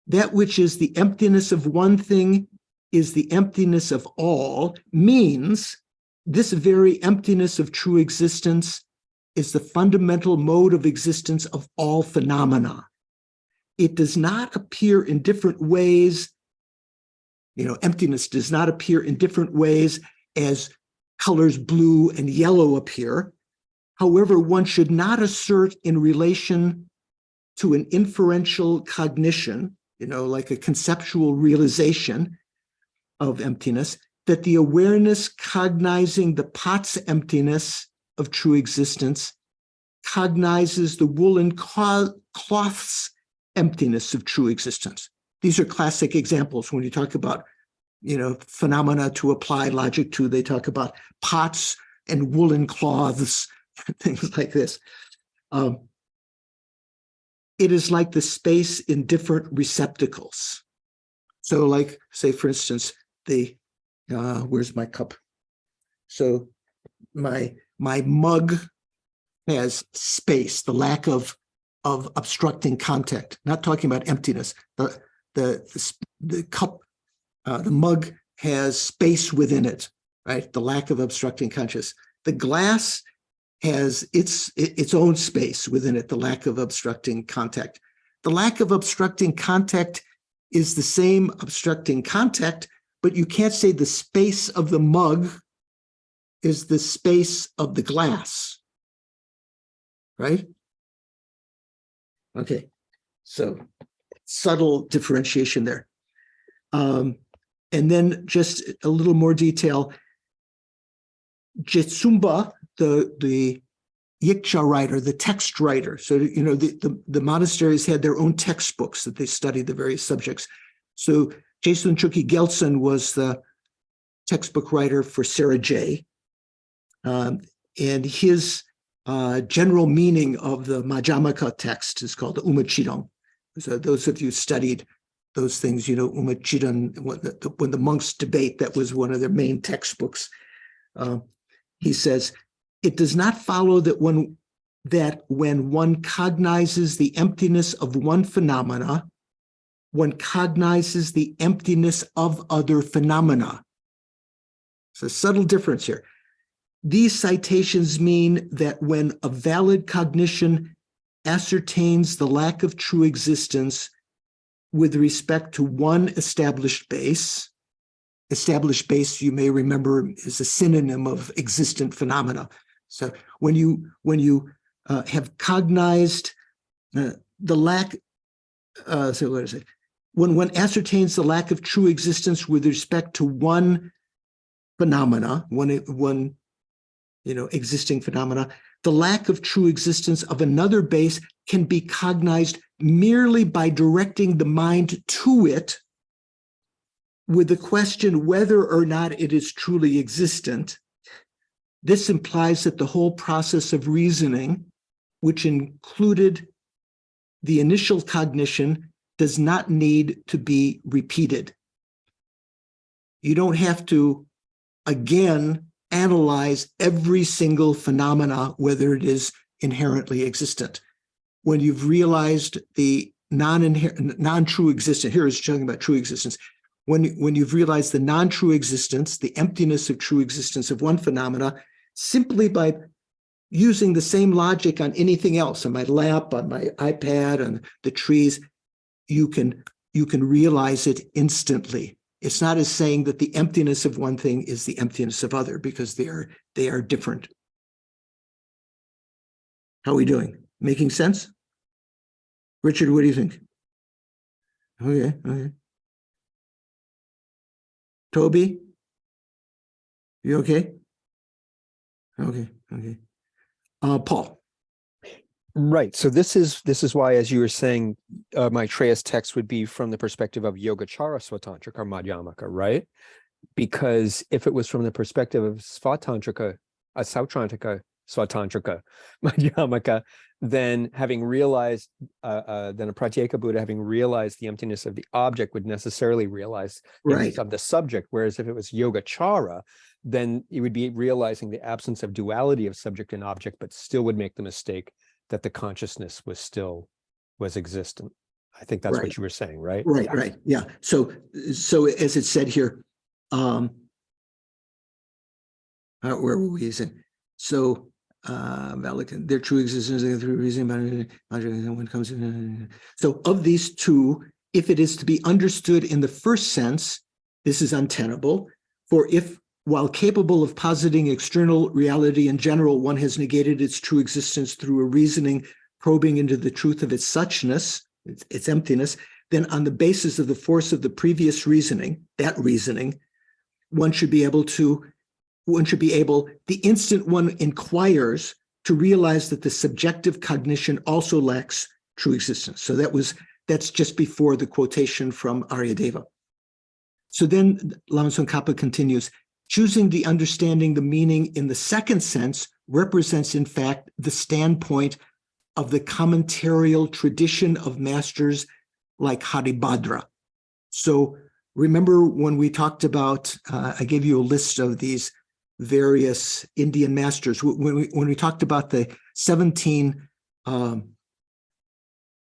That which is the emptiness of one thing is the emptiness of all, means this very emptiness of true existence is the fundamental mode of existence of all phenomena. It does not appear in different ways. You know, emptiness does not appear in different ways as colors blue and yellow appear. However, one should not assert in relation to an inferential cognition, you know, like a conceptual realization of emptiness, that the awareness cognizing the pot's emptiness of true existence cognizes the woolen cloth's emptiness of true existence. These are classic examples when you talk about, you know, phenomena to apply logic to. They talk about pots and woolen cloths, things like this. It is like the space in different receptacles. So like, say, for instance, where's my cup? So my mug has space, the lack of obstructing contact, not talking about emptiness. The cup, the mug has space within it, right? The lack of obstructing conscious. The glass has its own space within it, the lack of obstructing contact. The lack of obstructing contact is the same obstructing contact, but you can't say the space of the mug is the space of the glass, right? Okay, so subtle differentiation there. And then just a little more detail. Jitsumba, the Yiksha writer, the text writer. So, you know, the monasteries had their own textbooks that they studied the various subjects. So Jason Chukyi Geltsen was the textbook writer for Sarah J. And his general meaning of the Madhyamaka text is called the Umachidon. So those of you studied those things, you know, Umachidon, when the monks debate, that was one of their main textbooks. He says, it does not follow that when one cognizes the emptiness of one phenomena, one cognizes the emptiness of other phenomena. It's a subtle difference here. These citations mean that when a valid cognition ascertains the lack of true existence with respect to one established base, you may remember, is a synonym of existent phenomena. So when you have cognized the lack, so what is it? When one ascertains the lack of true existence with respect to one phenomena, one existing phenomena, the lack of true existence of another base can be cognized merely by directing the mind to it with the question whether or not it is truly existent. This implies that the whole process of reasoning, which included the initial cognition, does not need to be repeated. You don't have to, again, analyze every single phenomena, whether it is inherently existent. when you've realized the non-true existence, here is talking about true existence, when you've realized the non-true existence, the emptiness of true existence of one phenomena, simply by using the same logic on anything else, on my lap, on my iPad, on the trees, you can realize it instantly. It's not as saying that the emptiness of one thing is the emptiness of other, because they are different. How are we doing? Making sense? Richard, what do you think? Okay. Toby? You okay? Okay. Paul. Right. So this is why, as you were saying, Maitreya's text would be from the perspective of Yogacara Svatantrika or Madhyamaka, right? Because if it was from the perspective of Svatantrika, Sautrantika Svatantrika, Madhyamaka, then having realized, then a Pratyeka Buddha having realized the emptiness of the object would necessarily realize the emptiness of the subject. Whereas if it was Yogacara, then it would be realizing the absence of duality of subject and object, but still would make the mistake that the consciousness was existent. I think that's what you were saying, right? Right. Yeah. So as it said here, where were we saying? So their true existence through reason, when it comes to, so of these two, if it is to be understood in the first sense, this is untenable. For if, while capable of positing external reality in general, one has negated its true existence through a reasoning probing into the truth of its suchness, its emptiness, then on the basis of the force of the previous reasoning, one should be able, the instant one inquires, to realize that the subjective cognition also lacks true existence. So that's just before the quotation from Aryadeva. So then Lama Tsongkhapa continues, choosing the understanding the meaning in the second sense represents, in fact, the standpoint of the commentarial tradition of masters like Haribhadra. So remember when we talked about, I gave you a list of these various Indian masters, when we talked about the 17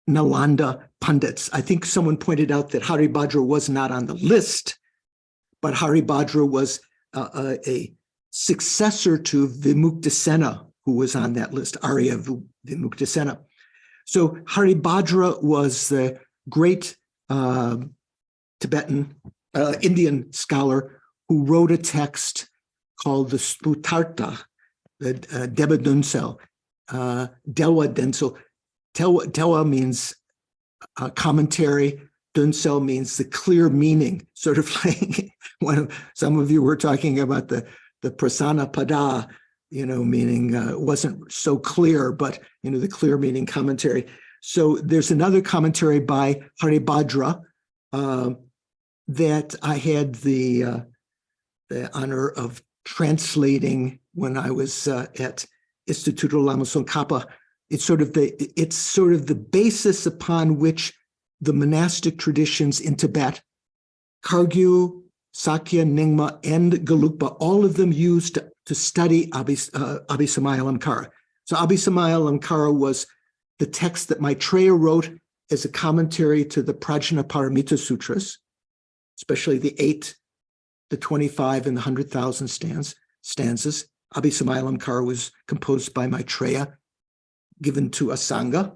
Nalanda Pandits, I think someone pointed out that Haribhadra was not on the list, but Haribhadra was a successor to Vimuktesena, who was on that list, Arya Vimuktesena. So Haribhadra was the great Tibetan, Indian scholar who wrote a text called the Sputarta, the Deba Dunsel, Delwa Densel. Delwa means commentary. Dunsel means the clear meaning, sort of like some of you were talking about the prasana pada, meaning it wasn't so clear, but the clear meaning commentary. So there's another commentary by Haribhadra that I had the honor of translating when I was at Instituto Lama Tsongkhapa. It's sort of the basis upon which the monastic traditions in Tibet, Kagyu, Sakya, Nyingma, and Gelugpa, all of them used to study Abhisamayalankara. So Abhisamayalankara was the text that Maitreya wrote as a commentary to the Prajnaparamita Sutras, especially the 8, the 25, and the 100,000 stanzas. Abhisamayalankara was composed by Maitreya, given to Asanga.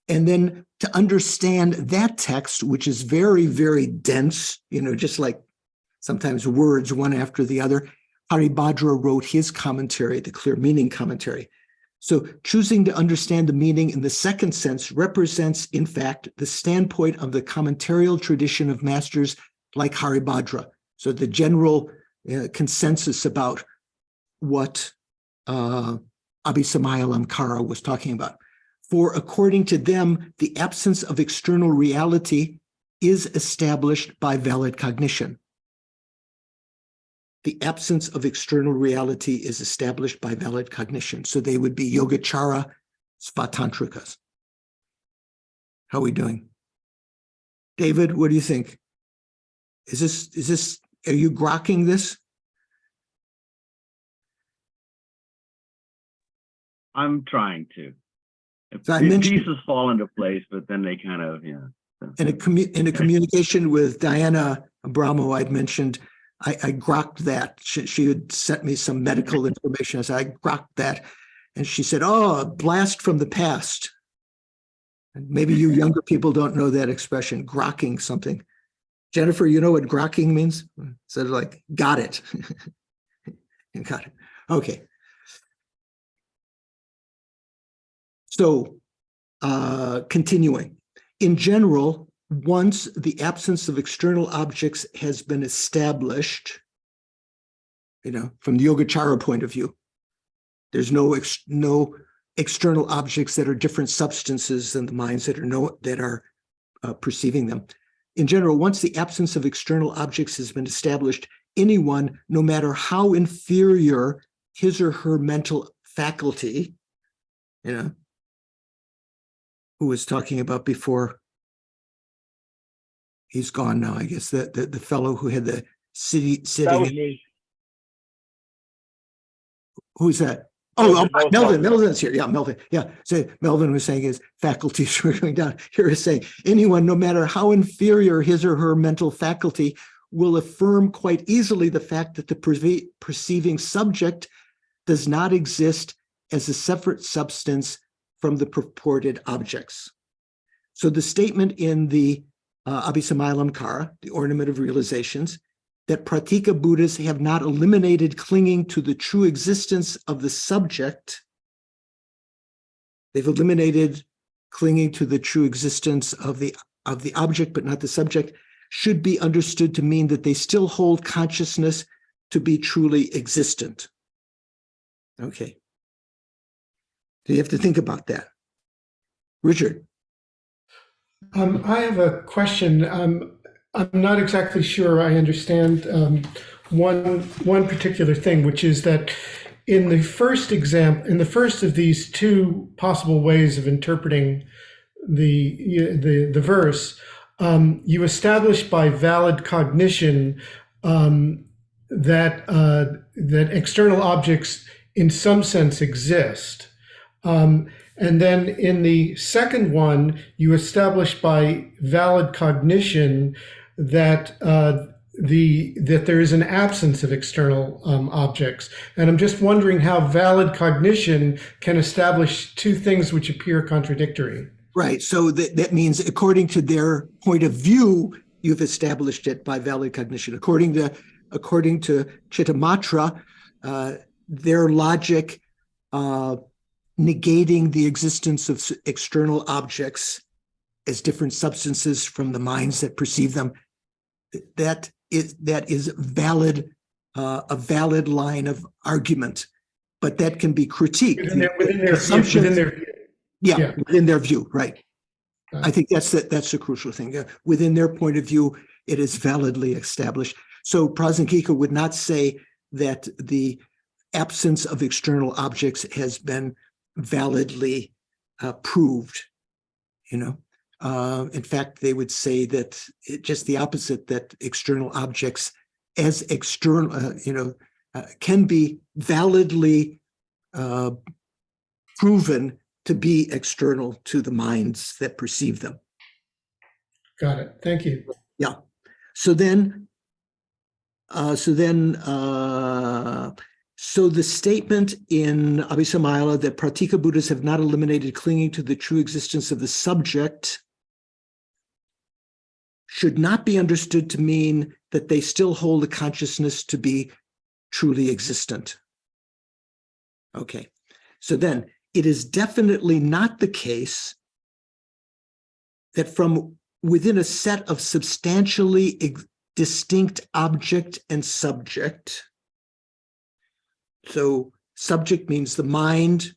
And then to understand that text, which is very, very dense, just like sometimes words one after the other, Haribhadra wrote his commentary, the clear meaning commentary. So choosing to understand the meaning in the second sense represents, in fact, the standpoint of the commentarial tradition of masters like Haribhadra. So the general consensus about what Abhisamayalankara was talking about. For according to them, the absence of external reality is established by valid cognition. The absence of external reality is established by valid cognition. So they would be Yogacara Svatantrikas. How are we doing? David, what do you think? Is this, are you grokking this? I'm trying to. So I mentioned pieces fall into place, but then they kind of, yeah. in a communication with Diana Abramo, I'd mentioned I grokked that. She had sent me some medical information. So I grokked that. And she said, "Oh, a blast from the past." And maybe you younger people don't know that expression, grokking something. Jennifer, you know what grokking means? So like, got it. Got it. Okay. So continuing. In general, once the absence of external objects has been established, from the Yogacara point of view, there's no external objects that are different substances than the minds that are perceiving them. In general, once the absence of external objects has been established, anyone, no matter how inferior his or her mental faculty, who was talking about before, he's gone now, I guess, the fellow who had the That was sitting. me. Who's that? Oh, Melvin. Melvin's here. Yeah, Melvin. Yeah. So Melvin was saying his faculties were going down. Here is saying anyone, no matter how inferior his or her mental faculty, will affirm quite easily the fact that the perceiving subject does not exist as a separate substance from the purported objects. So the statement in the Abhisamailamkara, the Ornament of Realizations, that Pratika Buddhas have not eliminated clinging to the true existence of the subject. They've eliminated clinging to the true existence of the object, but not the subject, should be understood to mean that they still hold consciousness to be truly existent. Okay. So you have to think about that. Richard. I have a question. I'm not exactly sure I understand one particular thing, which is that in the first of these two possible ways of interpreting the verse, you establish by valid cognition that external objects in some sense exist. And then in the second one, you establish by valid cognition that that there is an absence of external objects. And I'm just wondering how valid cognition can establish two things which appear contradictory. Right. So that means according to their point of view, you've established it by valid cognition. According to Chittamatra, their logic negating the existence of external objects as different substances from the minds that perceive them, that is valid, a valid line of argument, but that can be critiqued. Within their view, right? I think that's the crucial thing. Within their point of view, it is validly established. So Prasangika would not say that the absence of external objects has been validly proved. In fact, they would say that just the opposite, that external objects as external, can be validly proven to be external to the minds that perceive them. Got it. Thank you. Yeah. So the statement in Abhisamayala that Pratika Buddhas have not eliminated clinging to the true existence of the subject should not be understood to mean that they still hold the consciousness to be truly existent. Okay. So then it is definitely not the case that from within a set of substantially distinct object and subject, so subject means the mind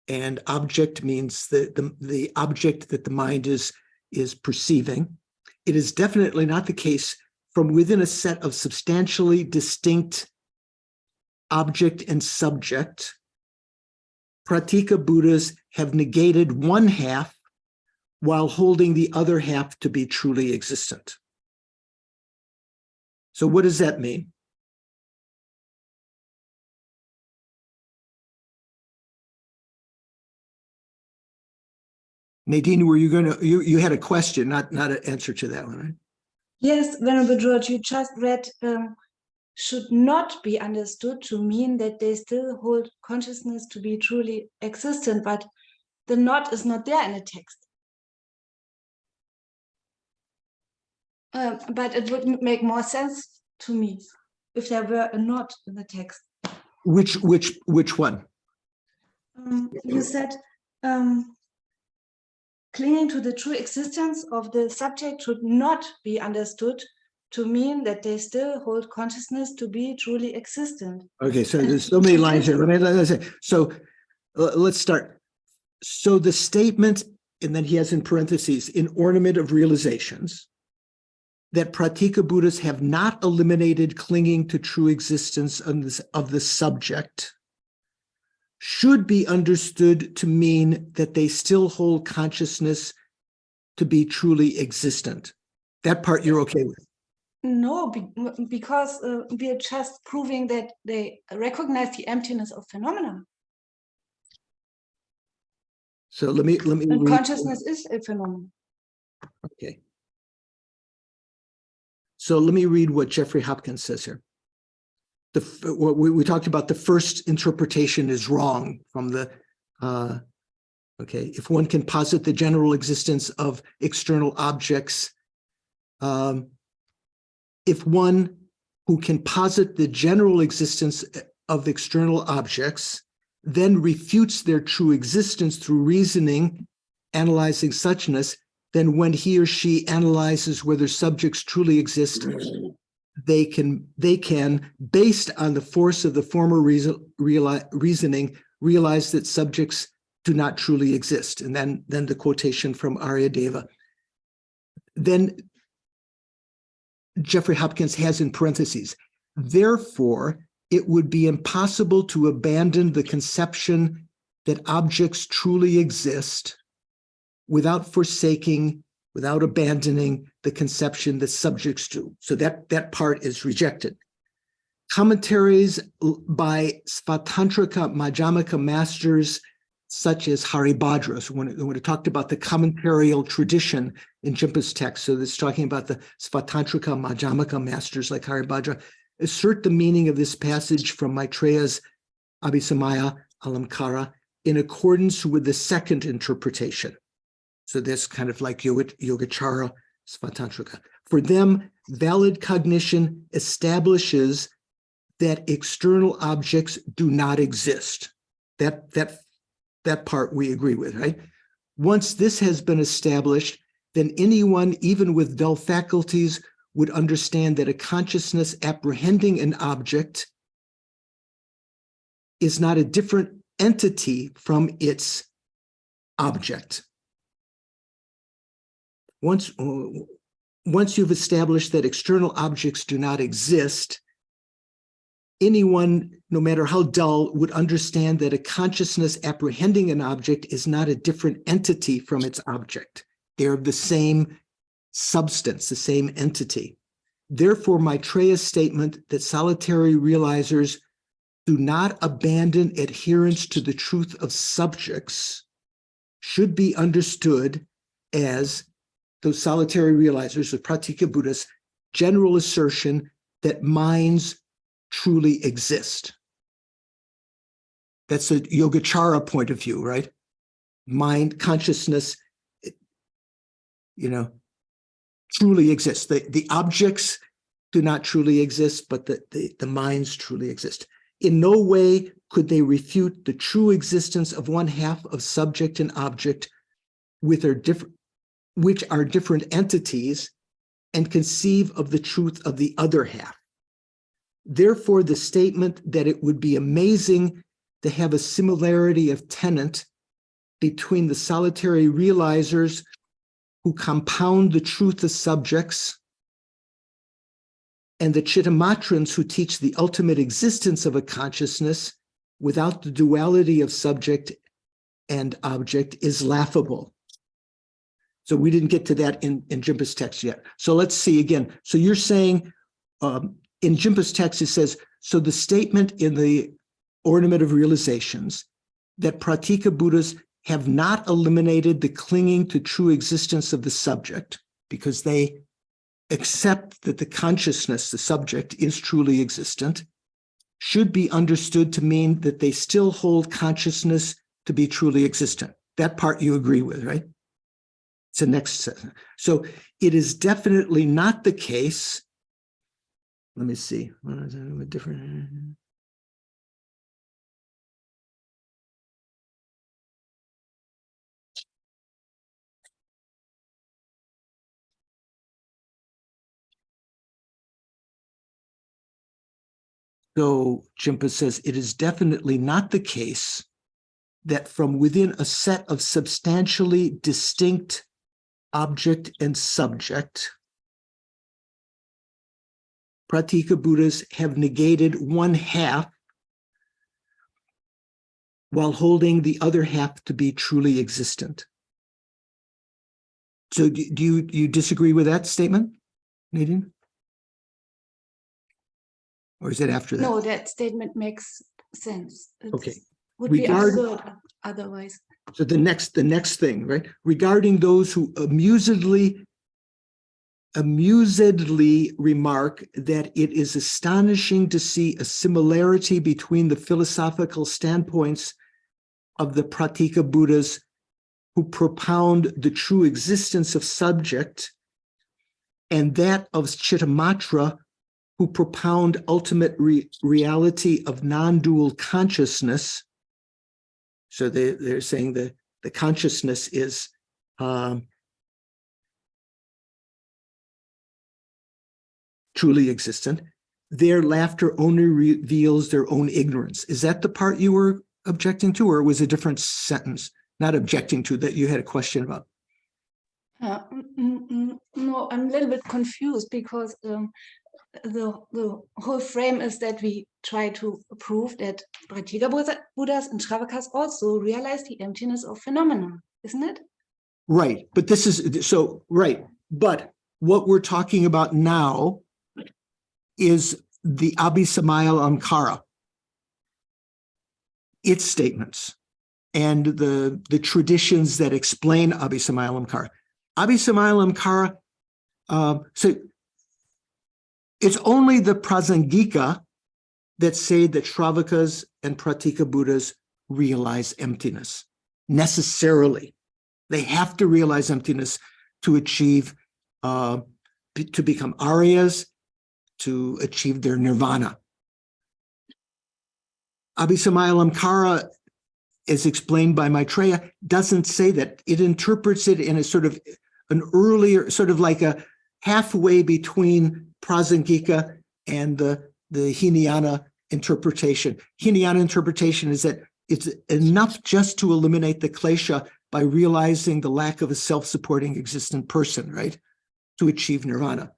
and object means the object that the mind is perceiving. It is definitely not the case from within a set of substantially distinct object and subject, Pratika Buddhas have negated one half while holding the other half to be truly existent. So what does that mean? Nadine, were you going to, you had a question, not an answer to that one, right? Yes, Venerable George, you just read should not be understood to mean that they still hold consciousness to be truly existent, but the not is not there in the text. But it would make more sense to me if there were a not in the text. Which one? You said clinging to the true existence of the subject should not be understood to mean that they still hold consciousness to be truly existent. Okay, so there's so many lines here. Let me say. So let's start. So the statement, and then he has in parentheses, in Ornament of Realizations, that Pratika Buddhas have not eliminated clinging to true existence of the subject should be understood to mean that they still hold consciousness to be truly existent. That part you're okay with? No, because we are just proving that they recognize the emptiness of phenomena. So let me And read. consciousness is a phenomenon. Okay. So let me read what Jeffrey Hopkins says here. What we talked about, the first interpretation is wrong from the, okay, if one can posit the general existence of external objects, if one who can posit the general existence of external objects then refutes their true existence through reasoning, analyzing suchness, then when he or she analyzes whether subjects truly exist, they can, based on the force of the former reasoning, realize that subjects do not truly exist. And then the quotation from Arya Deva. Then Jeffrey Hopkins has in parentheses, therefore, it would be impossible to abandon the conception that objects truly exist without abandoning the conception that subjects do. So that part is rejected. Commentaries by Svatantrika Madhyamaka masters such as Haribhadra, so when it talked about the commentarial tradition in Jimpa's text, so it's talking about the Svatantrika Madhyamaka masters like Haribhadra, assert the meaning of this passage from Maitreya's Abhisamaya Alamkara in accordance with the second interpretation. So this kind of like Yogacara Svatantrika. For them, valid cognition establishes that external objects do not exist. That part we agree with, right? Once this has been established, then anyone, even with dull faculties, would understand that a consciousness apprehending an object is not a different entity from its object. Once you've established that external objects do not exist, anyone, no matter how dull, would understand that a consciousness apprehending an object is not a different entity from its object. They're the same substance, the same entity. Therefore, Maitreya's statement that solitary realizers do not abandon adherence to the truth of subjects should be understood as those solitary realizers, the Pratika Buddhas, general assertion that minds truly exist. That's a Yogacara point of view, right? Mind, consciousness, truly exists. The objects do not truly exist, but the minds truly exist. In no way could they refute the true existence of one half of subject and object, which are different entities, and conceive of the truth of the other half. Therefore, the statement that it would be amazing to have a similarity of tenet between the solitary realizers who compound the truth of subjects and the Chittamatrans who teach the ultimate existence of a consciousness without the duality of subject and object is laughable. So we didn't get to that in Jimpa's text yet. So let's see again. So you're saying in Jimpa's text, it says, so the statement in the Ornament of Realizations that Pratika Buddhas have not eliminated the clinging to true existence of the subject because they accept that the consciousness, the subject, is truly existent, should be understood to mean that they still hold consciousness to be truly existent. That part you agree with, right? It's the next sentence. So it is definitely not the case. Let me see. What is it? Different. So Jimpa says, it is definitely not the case that from within a set of substantially distinct object and subject, Pratika Buddhas have negated one half while holding the other half to be truly existent. So do you disagree with that statement, Nadine? Or is it after that? No, that statement makes sense. Okay. Would be Regard- absurd otherwise. So the next thing, right? Regarding those who amusedly remark that it is astonishing to see a similarity between the philosophical standpoints of the Pratika Buddhas who propound the true existence of subject and that of Chittamatra who propound ultimate reality of non-dual consciousness. So they're saying that the consciousness is truly existent. Their laughter only reveals their own ignorance. Is that the part you were objecting to, or was it a different sentence? Not objecting to, that you had a question about. No, I'm a little bit confused because the whole frame is that we try to prove that Pratika Buddhas and Shravakas also realize the emptiness of phenomena, isn't it? Right, but this is, so, right. But what we're talking about now is the Abhisamayala Ankara, its statements, and the traditions that explain Abhisamayala Ankara. Abhisamayala Ankara, so it's only the Prasangika that say that Shravakas and Pratika Buddhas realize emptiness, necessarily. They have to realize emptiness to achieve, to become Aryas, to achieve their nirvana. Abhisamayala Ankara, as explained by Maitreya, doesn't say that. It interprets it in a sort of an earlier, sort of like a halfway between Prasangika and the Hinayana interpretation. Hinayana interpretation is that it's enough just to eliminate the klesha by realizing the lack of a self-supporting existent person, right, to achieve nirvana.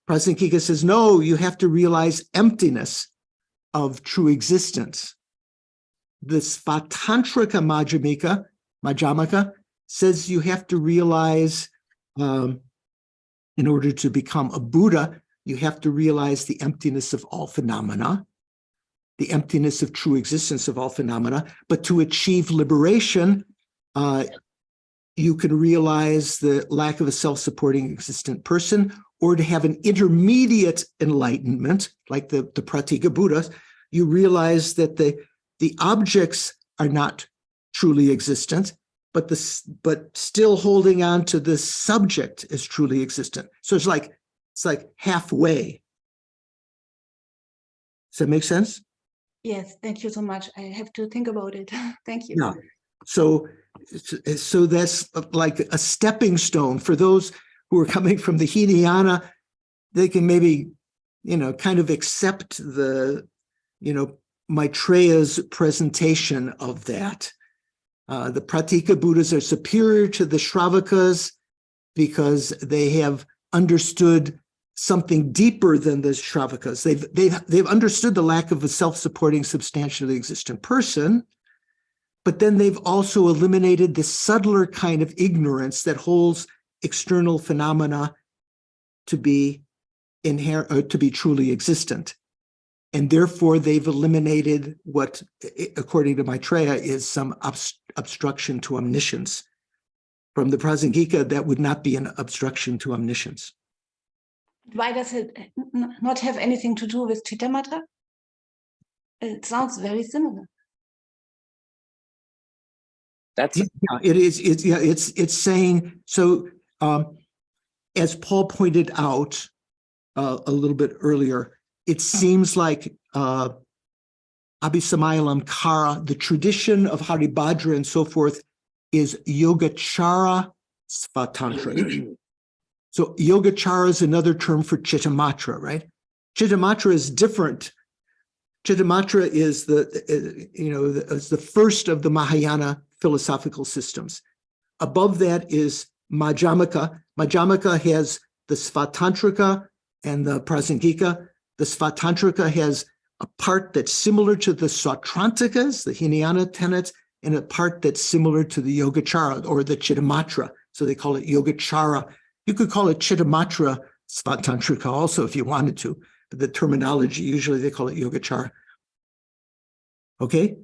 Prasangika says, no, you have to realize emptiness of true existence. The Svatantrika Madhyamaka says you have to realize, in order to become a Buddha, you have to realize the emptiness of all phenomena, the emptiness of true existence of all phenomena. But to achieve liberation, you can realize the lack of a self-supporting existent person, or to have an intermediate enlightenment, like the Pratika Buddhas, you realize that the objects are not truly existent, but still holding on to the subject as truly existent. So it's like halfway. Does that make sense? Yes, thank you so much. I have to think about it. Thank you. Yeah. So that's like a stepping stone for those who are coming from the Hinayana. They can maybe, kind of accept the, Maitreya's presentation of that. The Pratika Buddhas are superior to the Shravakas because they have understood something deeper than the Shravakas. They've understood the lack of a self-supporting, substantially existent person, but then they've also eliminated the subtler kind of ignorance that holds external phenomena to be inherent, or to be truly existent. and therefore they've eliminated what, according to Maitreya, is some obstruction to omniscience. From the Prasangika, that would not be an obstruction to omniscience. Why does it not have anything to do with Chittamatra? It sounds very similar. That's Yeah, it is. It's saying so. As Paul pointed out a little bit earlier, it seems like Abhisamayalankara, the tradition of Haribhadra and so forth, is Yogacara Svatantra. So Yogacara is another term for Chittamatra, right? Chittamatra is different. Chittamatra is the first of the Mahayana philosophical systems. Above that is Madhyamaka. Madhyamaka has the Svatantrika and the Prasangika. The Svatantrika has a part that's similar to the Sautrantikas, the Hinayana tenets, and a part that's similar to the Yogacara or the Chittamatra. So they call it Yogacara. You could call it Chittamatra Svatantrika also if you wanted to, but the terminology, usually they call it Yogacara. Okay?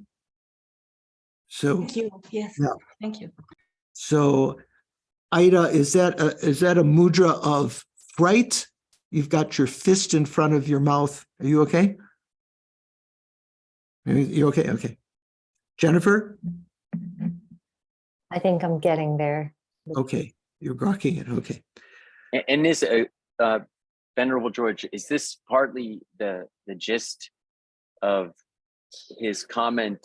So, Thank you. Yes. yeah. Thank you. So, Ida, is that a mudra of fright? You've got your fist in front of your mouth. Are you okay? You okay? Okay. Jennifer? I think I'm getting there. Okay. You're grokking it. Okay. and this Venerable George, is this partly the gist of his comment?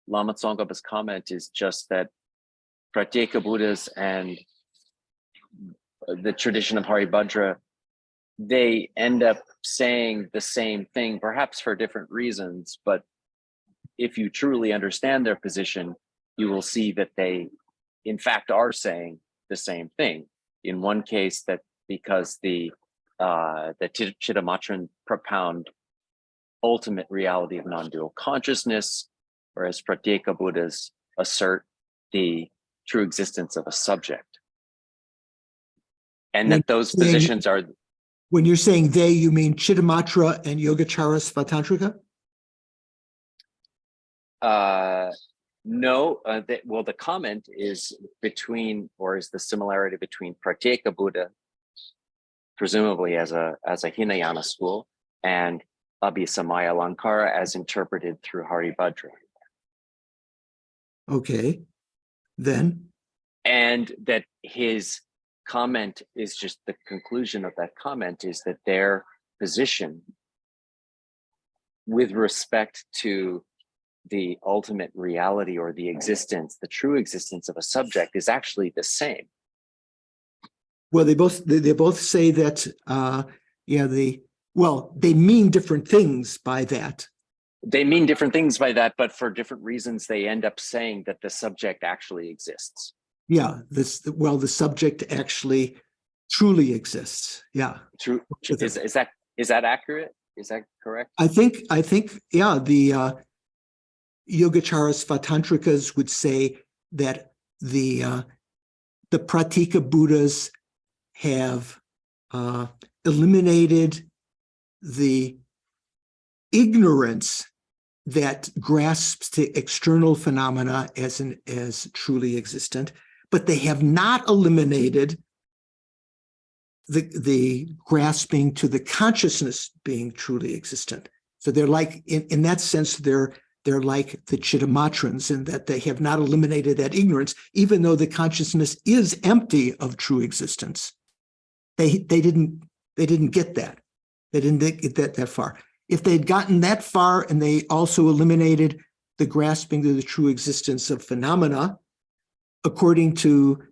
Lama Tsongkhapa's comment is just that Pratyeka Buddhas and the tradition of Haribhadra, they end up saying the same thing, perhaps for different reasons, but if you truly understand their position, you will see that they, in fact, are saying the same thing. In one case, that because the Chittamatran propound ultimate reality of non-dual consciousness, whereas Pratyeka Buddhas assert the true existence of a subject. And that those positions are... When you're saying they, you mean Chittamatra and Yogacara Svatantrika? No, well, the comment is between, or is the similarity between Pratyeka Buddha, presumably as a Hinayana school, and Abhisamayalankara as interpreted through Haribhadra. Okay, then? And that his comment is just the conclusion of that comment is that their position with respect to the ultimate reality or the existence, the true existence of a subject is actually the same. Well, they both say that, they mean different things by that. They mean different things by that, but for different reasons, they end up saying that the subject actually exists. Yeah, the subject actually truly exists. Yeah. True. Is that accurate? Is that correct? I think, yeah, the Yogacara Svatantrikas would say that the Pratyeka Buddhas have eliminated the ignorance that grasps to external phenomena as truly existent, but they have not eliminated the grasping to the consciousness being truly existent. So they're like, in that sense, they're like the Chittamatrans in that they have not eliminated that ignorance, even though the consciousness is empty of true existence. They didn't get that. They didn't get that far. If they'd gotten that far and they also eliminated the grasping to the true existence of phenomena, according to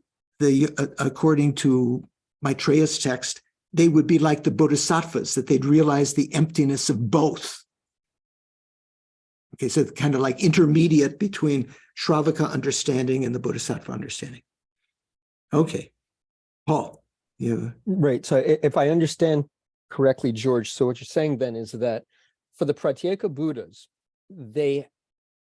Maitreya's text, they would be like the bodhisattvas, that they'd realize the emptiness of both. Okay, so kind of like intermediate between Shravaka understanding and the bodhisattva understanding. Okay, Paul, you... Right, so if I understand correctly, George, so what you're saying then is that for the Pratyeka Buddhas, they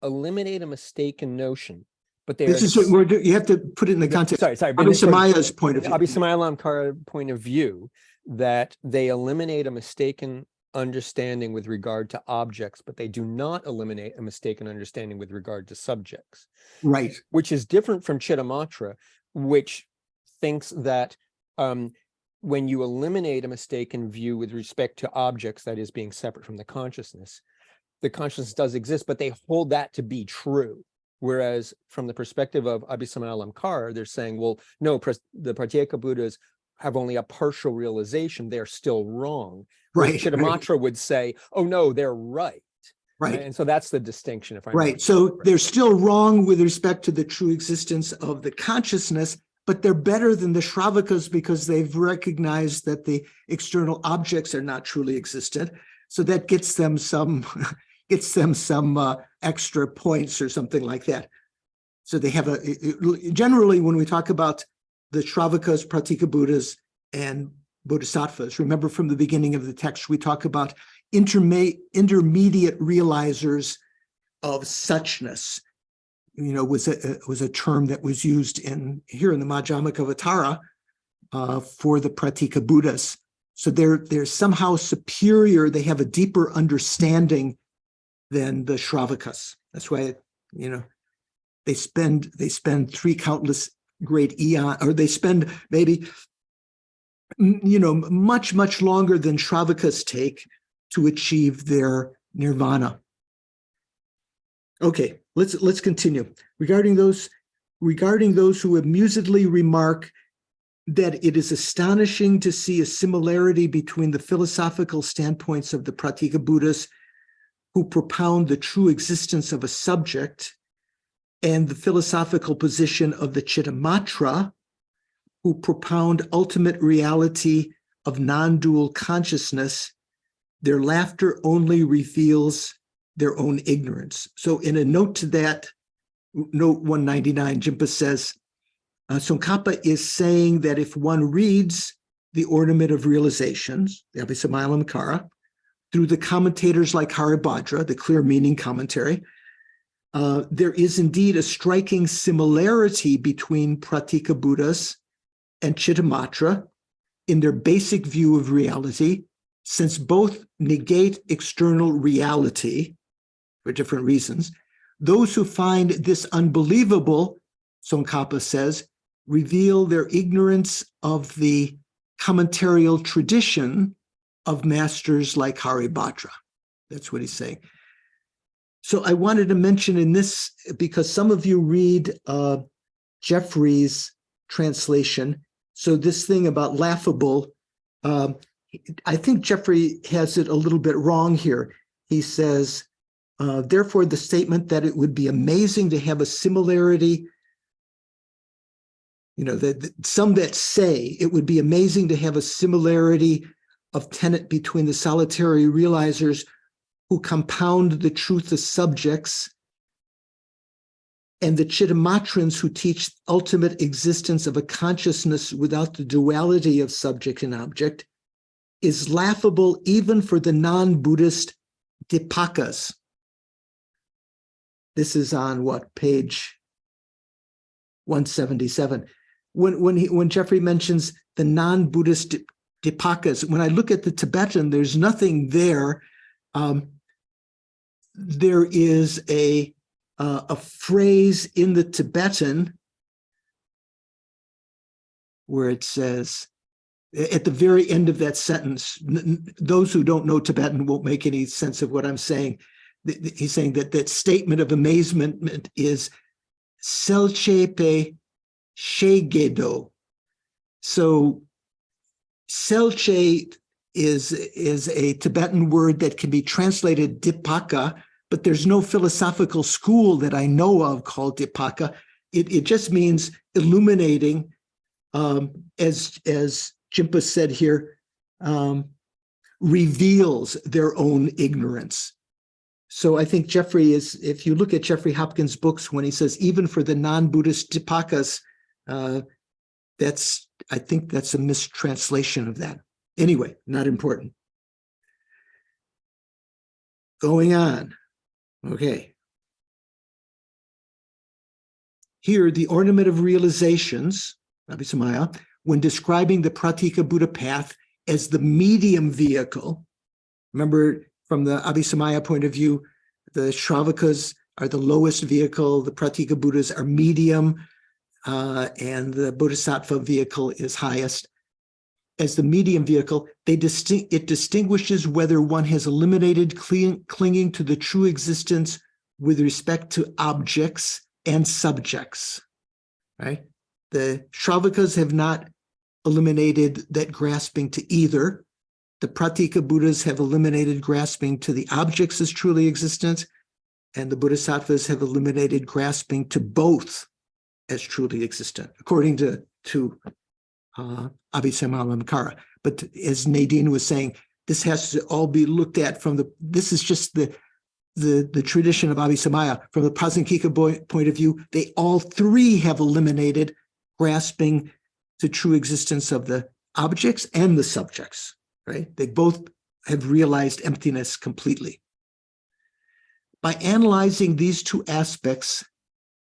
eliminate a mistaken notion, but this is what you have to put it in the context. Sorry. Abhisamaya's point of view. Abhisamayalankara point of view, that they eliminate a mistaken understanding with regard to objects, but they do not eliminate a mistaken understanding with regard to subjects. Right. Which is different from Chittamatra, which thinks that when you eliminate a mistaken view with respect to objects, that is being separate from the consciousness does exist, but they hold that to be true. Whereas from the perspective of Abhisamayalankara, they're saying, well, no, the Pratyeka Buddhas have only a partial realization, they're still wrong. Whereas Right. Chittamatra would say, oh no, they're right. Right. And so that's the distinction, if I'm right. So they're still wrong with respect to the true existence of the consciousness, but they're better than the Shravakas because they've recognized that the external objects are not truly existent. So that gets them some extra points or something like that. So they have generally when we talk about the Shravakas, Pratyeka Buddhas, and Bodhisattvas, remember from the beginning of the text, we talk about intermediate realizers of suchness. Was a term that was used here in the Madhyamaka Vatara for the Pratyeka Buddhas. So they're somehow superior. They have a deeper understanding than the Shravakas. That's why they spend 3 countless great eon, or they spend maybe much longer than Shravakas take to achieve their nirvana. Okay, let's continue. Regarding those who amusedly remark that it is astonishing to see a similarity between the philosophical standpoints of the Pratyeka Buddhas, who propound the true existence of a subject, and the philosophical position of the Chittamatra, who propound ultimate reality of non-dual consciousness, their laughter only reveals their own ignorance. So in a note to that, note 199, Jimpa says, Tsongkhapa is saying that if one reads the Ornament of Realizations, the Abhisamayalankara, through the commentators like Haribhadra, the clear meaning commentary, there is indeed a striking similarity between Pratyeka Buddhas and Chittamatra in their basic view of reality, since both negate external reality for different reasons. Those who find this unbelievable, Tsongkhapa says, reveal their ignorance of the commentarial tradition of masters like Haribhadra. That's what he's saying. So I wanted to mention in this, because some of you read Jeffrey's translation. So this thing about laughable, I think Jeffrey has it a little bit wrong here. He says, therefore, the statement that it would be amazing to have a similarity, some that say it would be amazing to have a similarity of tenet between the solitary realizers who compound the truth of subjects and the Chittamatrans who teach ultimate existence of a consciousness without the duality of subject and object, is laughable even for the non-Buddhist Dipakas. This is on what, page 177. When Jeffrey mentions the non-Buddhist Dipakas, when I look at the Tibetan, there's nothing there. There is a phrase in the Tibetan where it says, at the very end of that sentence, those who don't know Tibetan won't make any sense of what I'm saying. He's saying that statement of amazement is selchepe shegedo. So selche is a Tibetan word that can be translated Dipaka, but there's no philosophical school that I know of called Dipaka. It just means illuminating, as Jimpa said here, reveals their own ignorance. So I think Jeffrey is, if you look at Jeffrey Hopkins' books, when he says, even for the non-Buddhist Dipakas, I think that's a mistranslation of that. Anyway, not important. Going on. Okay. Here, the Ornament of Realizations, Abhisamaya, when describing the Pratyeka Buddha path as the medium vehicle, Remember, from the Abhisamaya point of view, the Shravakas are the lowest vehicle, the Pratika Buddhas are medium, and the Bodhisattva vehicle is highest. As the medium vehicle, it distinguishes whether one has eliminated clinging to the true existence with respect to objects and subjects, right? The Shravakas have not eliminated that grasping to either. The Pratika Buddhas have eliminated grasping to the objects as truly existent, and the Bodhisattvas have eliminated grasping to both as truly existent, according to Abhisamayalankara. But as Nadine was saying, this has to all be looked at from this is just the tradition of Abhisamaya. From the Prasankika point of view, they all three have eliminated grasping to true existence of the objects and the subjects, right? They both have realized emptiness completely. By analyzing these two aspects,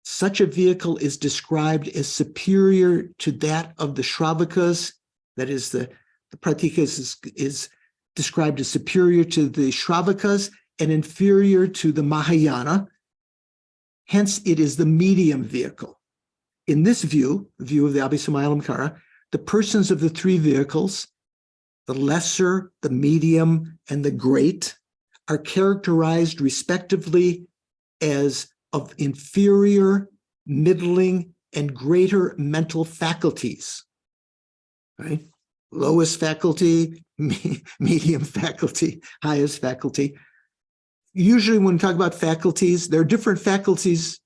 such a vehicle is described as superior to that of the Shravakas, that is, the Pratikas is described as superior to the Shravakas and inferior to the Mahayana. Hence, it is the medium vehicle. In this view, the view of the Abhisamayalankara, the persons of the three vehicles, the lesser, the medium, and the great, are characterized respectively as of inferior, middling, and greater mental faculties, right? Lowest faculty, medium faculty, highest faculty. Usually when we talk about faculties, there are different faculties,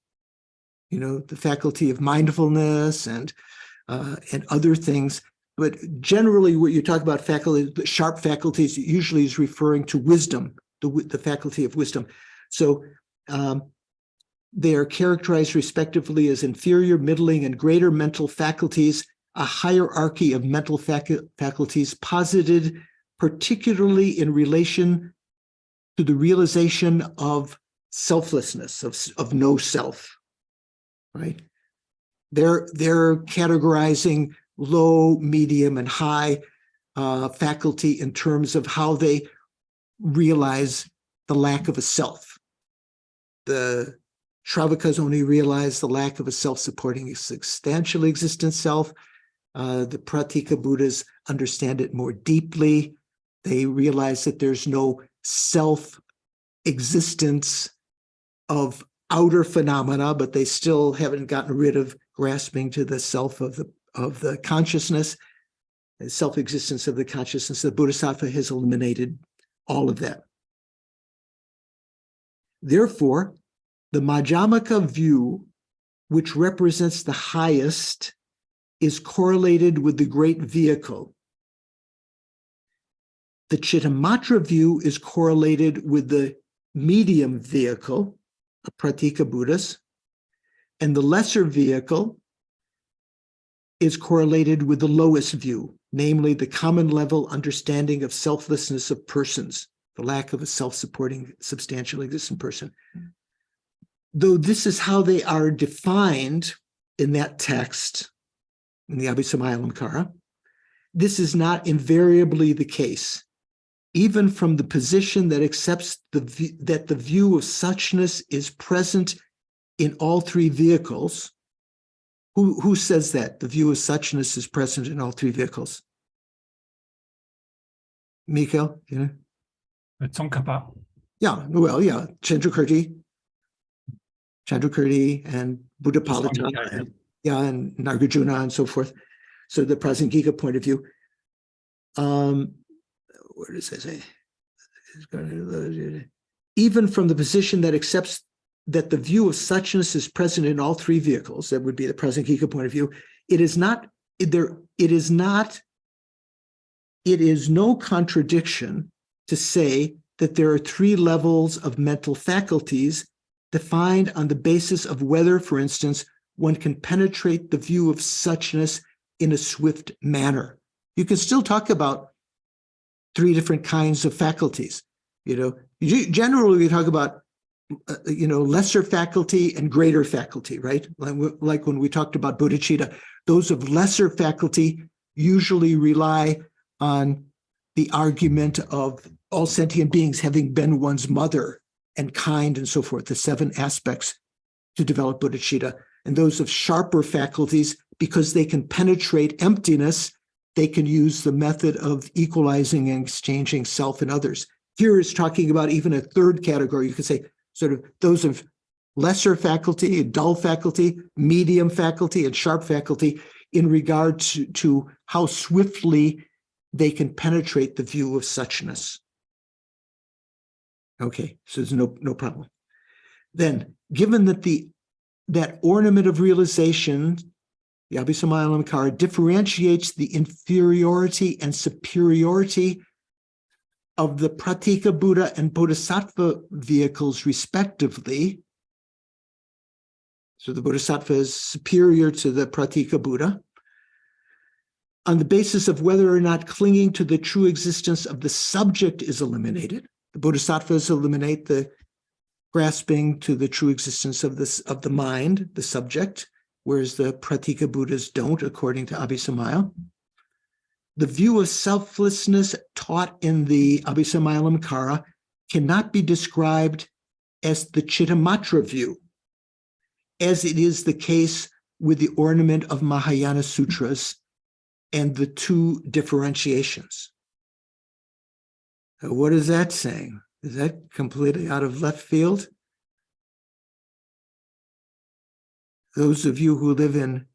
you know, the faculty of mindfulness and other things. But generally what you talk about faculty, sharp faculties, usually is referring to wisdom, the faculty of wisdom. So they are characterized respectively as inferior, middling, and greater mental faculties, a hierarchy of mental faculties posited particularly in relation to the realization of selflessness, of no self, right? They're categorizing low, medium, and high faculty in terms of how they realize the lack of a self. The Shravakas only realize the lack of a self-supporting substantially existent self. The Pratika Buddhas understand it more deeply. They realize that there's no self-existence of outer phenomena, but they still haven't gotten rid of grasping to the self of the consciousness, the self-existence of the consciousness. The Bodhisattva has eliminated all of that. Therefore, the Madhyamaka view, which represents the highest, is correlated with the great vehicle. The Chittamatra view is correlated with the medium vehicle, the Pratika Buddhas, and the lesser vehicle is correlated with the lowest view, namely the common level understanding of selflessness of persons, the lack of a self-supporting, substantially existent person. Though this is how they are defined in that text, in the Abhisamayalankara, this is not invariably the case. Even from the position that accepts that the view of suchness is present in all three vehicles. Who says that the view of suchness is present in all three vehicles? Mikael, you know? Tsong Khapa. Yeah, well, yeah, Chandrakirti and Buddhapalita, and Nagarjuna and so forth. So the Prasankika point of view. Where does it say? Even from the position that accepts that the view of suchness is present in all three vehicles, that would be the Prasankika point of view, it is no contradiction to say that there are three levels of mental faculties defined on the basis of whether, for instance, one can penetrate the view of suchness in a swift manner. You can still talk about three different kinds of faculties. You know, generally we talk about, lesser faculty and greater faculty, right? Like when we talked about bodhicitta, those of lesser faculty usually rely on the argument of, all sentient beings having been one's mother and kind and so forth, the 7 aspects to develop bodhicitta. And those of sharper faculties, because they can penetrate emptiness, they can use the method of equalizing and exchanging self and others. Here is talking about even a third category. You could say sort of those of lesser faculty, dull faculty, medium faculty, and sharp faculty in regard to how swiftly they can penetrate the view of suchness. Okay, so there's no problem. Then, given that that ornament of realization, the Abhisamaya Alamkara, differentiates the inferiority and superiority of the Pratika Buddha and Bodhisattva vehicles, respectively. So the Bodhisattva is superior to the Pratika Buddha on the basis of whether or not clinging to the true existence of the subject is eliminated. The Bodhisattvas eliminate the grasping to the true existence of the mind, the subject, whereas the Pratika Buddhas don't, according to Abhisamaya. The view of selflessness taught in the Abhisamaya Alamkara cannot be described as the Chittamatra view, as it is the case with the ornament of Mahayana Sutras and the 2 differentiations. What is that saying? Is that completely out of left field? Those of you who live in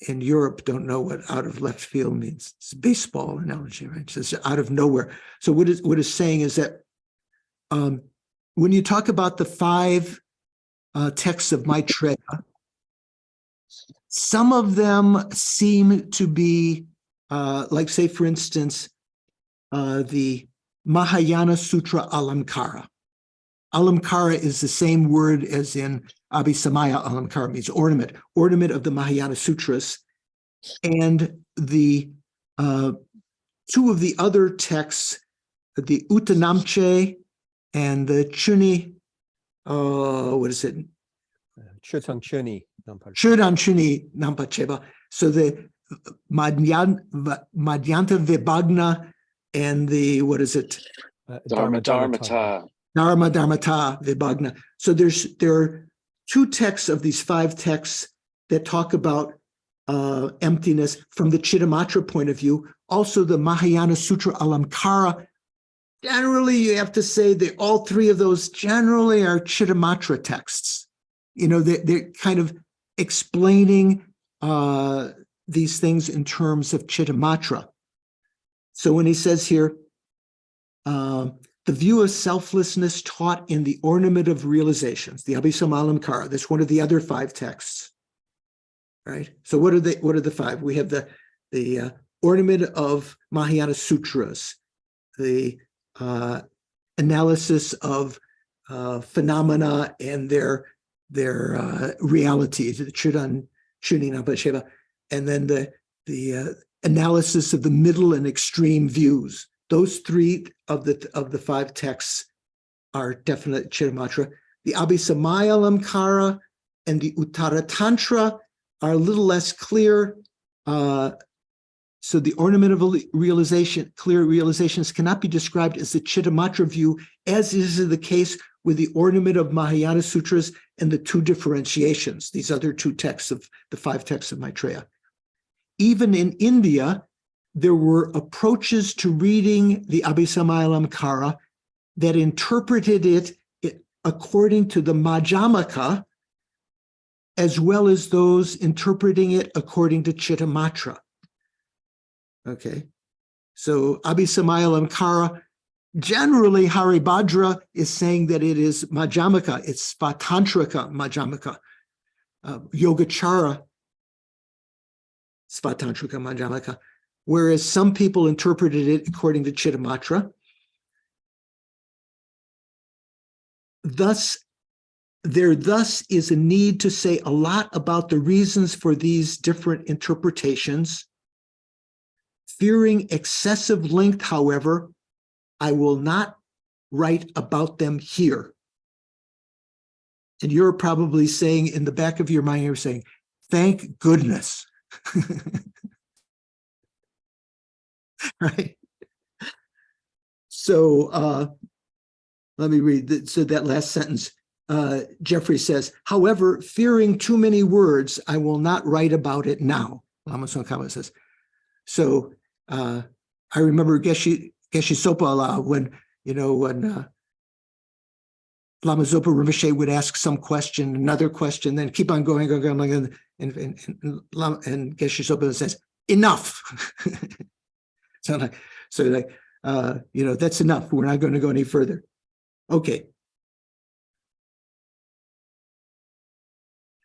Europe don't know what out of left field means. It's a baseball analogy, right? It's out of nowhere. So what is saying is that when you talk about the 5 texts of Maitreya, some of them seem to be, like say, for instance, the Mahayana Sutra Alamkara. Alamkara is the same word as in Abhisamaya Alamkara, means ornament of the Mahayana Sutras. And the 2 of the other texts, the Uttanamche and the Chuni, what is it? Chutang Chuni. Chudang Chuni Nampacheba. So the Madhyanta Vibhagna and the, what is it? Dharmata. Dharmata Vibhagna. So there are 2 texts of these 5 texts that talk about emptiness from the Chittamatra point of view. Also the Mahayana Sutra Alamkara. Generally, you have to say that all 3 of those generally are Chittamatra texts. You know, they're kind of explaining these things in terms of Chittamatra. So when he says here, the view of selflessness taught in the ornament of realizations, the Abhisamaya Alamkara, that's one of the other 5 texts, right? So what are the 5? We have the ornament of Mahayana Sutras, the analysis of phenomena and their realities, the Chudang Chuni Nampacheba, and then the analysis of the middle and extreme views. Those 3 of the 5 texts are definite Chittamatra. The Abhisamaya Alamkara and the Uttara Tantra are a little less clear. So the ornament of realization, clear realizations, cannot be described as the Chittamatra view, as is the case with the ornament of Mahayana Sutras and the 2 differentiations, these other 2 texts of the 5 texts of Maitreya. Even in India, there were approaches to reading the Abhisamaya Alamkara that interpreted it according to the Madhyamaka, as well as those interpreting it according to Chittamatra. Okay, so Abhisamaya Alamkara, generally Haribhadra is saying that it is Madhyamaka, it's Svatantrika Madhyamaka. Yogacara, Svatantrika Madhyamaka, whereas some people interpreted it according to Chittamatra. There thus is a need to say a lot about the reasons for these different interpretations. Fearing excessive length, however, I will not write about them here. And you're probably saying in the back of your mind, you're saying, thank goodness. Right? So let me read. So that last sentence. Jeffrey says, however, fearing too many words, I will not write about it now. Lama Tsong Khapa says. So I remember Geshe Sopa when Lama Zopa Rinpoche would ask some question, another question, then keep on going, and Geshe Sopa says, enough. That's enough. We're not going to go any further. Okay.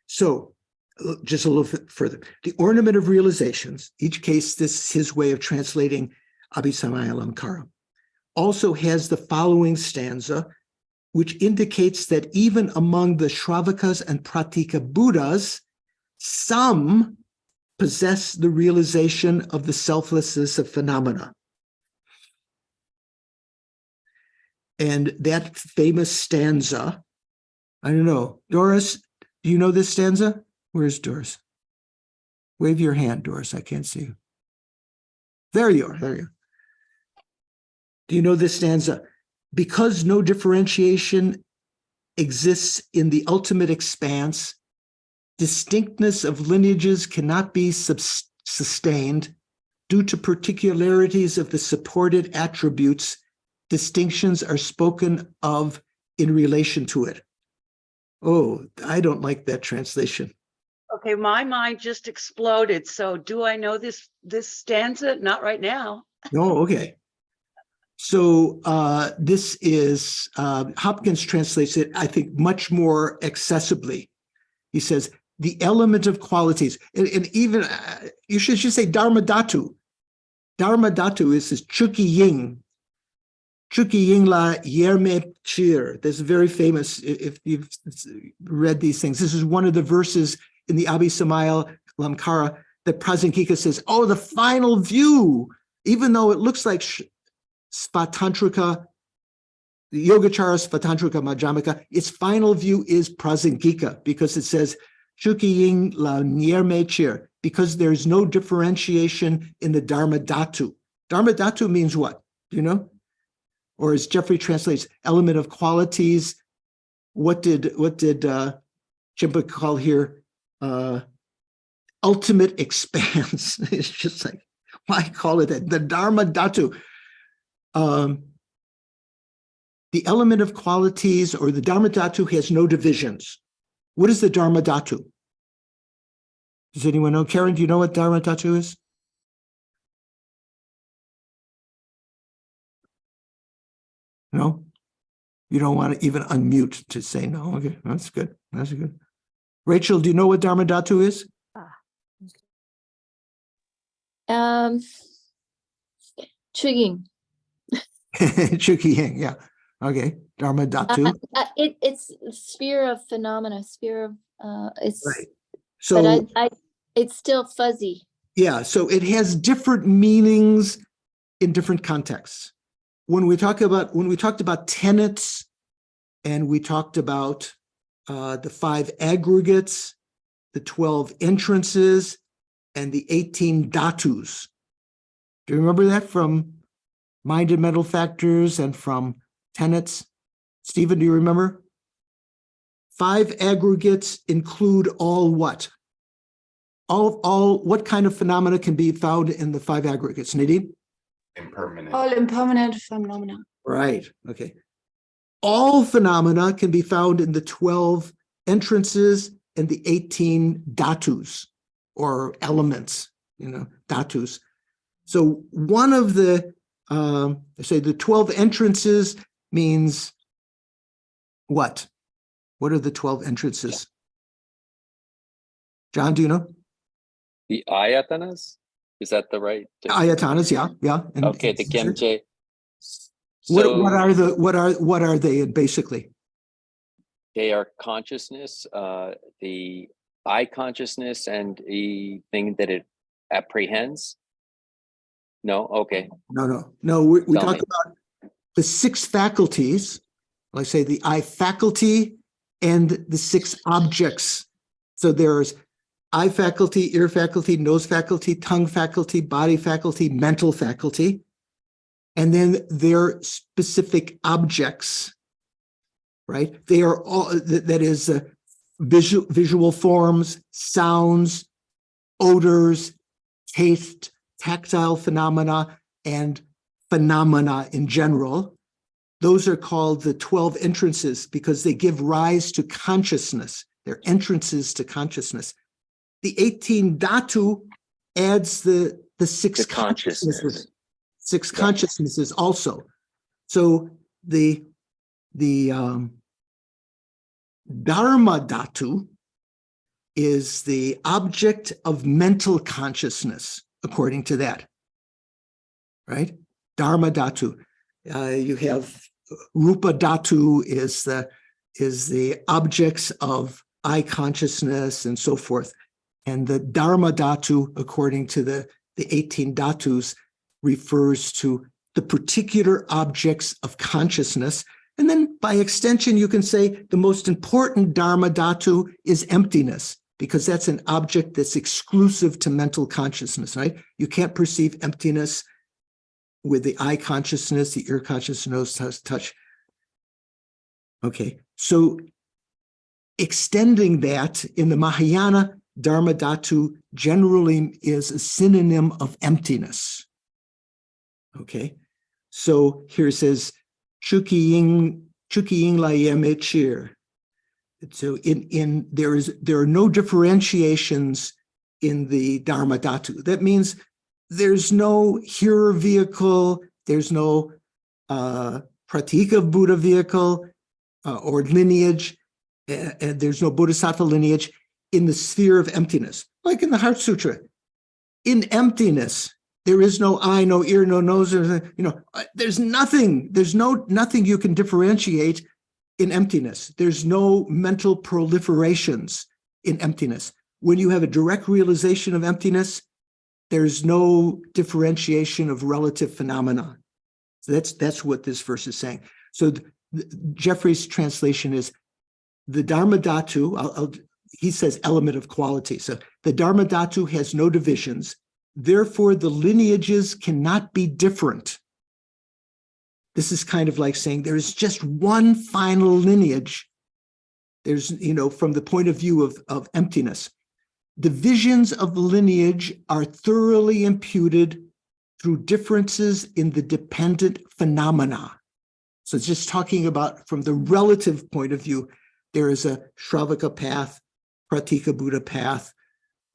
So just a little bit further. The ornament of realizations, each case, this is his way of translating Abhisamaya Alamkara, also has the following stanza, which indicates that even among the Shravakas and Pratika Buddhas, some possess the realization of the selflessness of phenomena. And that famous stanza, I don't know, Doris, do you know this stanza? Where's Doris? Wave your hand, Doris. I can't see you. There you are. There you are. Do you know this stanza? Because no differentiation exists in the ultimate expanse, distinctness of lineages cannot be sustained due to particularities of the supported attributes. Distinctions are spoken of in relation to it. Oh, I don't like that translation. Okay, my mind just exploded. So do I know this stanza? Not right now. No, okay. So this is, Hopkins translates it, I think, much more accessibly. He says, the element of qualities, and even, you should say Dharma Dhatu. Dharma Dhatu is this Chuki Ying. Chuki Ying la Yerme Chir. This is very famous if you've read these things. This is one of the verses in the Abhisamaya Lamkara that Prasankika says, oh, the final view, even though it looks like Svatantrika, the Yogacara Svatantrika Madhyamaka, its final view is Prasankika because it says, Chuki Ying la Yerme Chir, because there's no differentiation in the Dharma Dhatu. Dharma Dhatu means what? Do you know? Or as Jeffrey translates, element of qualities. What did Chimpa call here? Ultimate expanse. It's just like, why call it that? The Dharma Dhatu. The element of qualities or the Dharma Dhatu has no divisions. What is the Dharma Dhatu? Does anyone know? Karen, do you know what Dharma Dhatu is? No? You don't want to even unmute to say no. Okay, that's good. That's good. Rachel, do you know what Dharma Dhatu is? Chuging. Chuki Ying, yeah. Okay. Dharma Dhatu. It's sphere of phenomena, sphere of it's Right. So but I it's still fuzzy. yeah, so it has different meanings in different contexts. When we talked about tenets and we talked about the 5 aggregates, the 12 entrances, and the 18 dhatus. Do you remember that from Mind and Mental Factors and from tenets? Stephen, do you remember? 5 aggregates include all what? All what kind of phenomena can be found in the 5 aggregates? Nadine? Impermanent. All impermanent phenomena. Right, okay. All phenomena can be found in the 12 entrances and the 18 dhatus, or elements, dhatus. So one of the, say the 12 entrances means what? What are the 12 entrances? John, do you know? The ayatanas? Is that the right? Ayatanas, yeah. And, okay, the gemje. What are they basically? They are consciousness, the eye consciousness, and the thing that it apprehends. No, okay. No. We talk about the 6 faculties. Like say the eye faculty and the 6 objects. So there's eye faculty, ear faculty, nose faculty, tongue faculty, body faculty, mental faculty. and then their specific objects, right? They are all, that is visual forms, sounds, odors, taste, tactile phenomena, and phenomena in general. Those are called the 12 entrances because they give rise to consciousness. They're entrances to consciousness. The 18 dhatu adds the six consciousnesses. Six consciousnesses also. So the Dharma dhatu is the object of mental consciousness, according to that, right? Dharma dhatu. You have Rupa dhatu is the objects of eye consciousness and so forth. And the Dharma dhatu, according to the 18 dhatus, refers to the particular objects of consciousness. And then by extension, you can say the most important Dharma dhatu is emptiness, because that's an object that's exclusive to mental consciousness, right? You can't perceive emptiness with the eye consciousness, the ear consciousness, nose, touch. Okay, so extending that in the Mahayana, Dharma dhatu generally is a synonym of emptiness. Okay, so here it says, Chukiying la yeme chir. So there are no differentiations in the Dharma dhatu. That means there's no hearer vehicle, there's no pratika Buddha vehicle or lineage, and there's no bodhisattva lineage in the sphere of emptiness. Like in the Heart Sutra, in emptiness, there is no eye, no ear, no nose, there's nothing you can differentiate in emptiness. There's no mental proliferations in emptiness. When you have a direct realization of emptiness, there's no differentiation of relative phenomena. So that's what this verse is saying. So Jeffrey's translation is the Dharma dhatu, he says element of quality. So the Dharma dhatu has no divisions. Therefore, the lineages cannot be different. This is kind of like saying there is just one final lineage. There's, from the point of view of emptiness. Divisions of the lineage are thoroughly imputed through differences in the dependent phenomena. So it's just talking about from the relative point of view, there is a Shravaka path, Pratika Buddha path,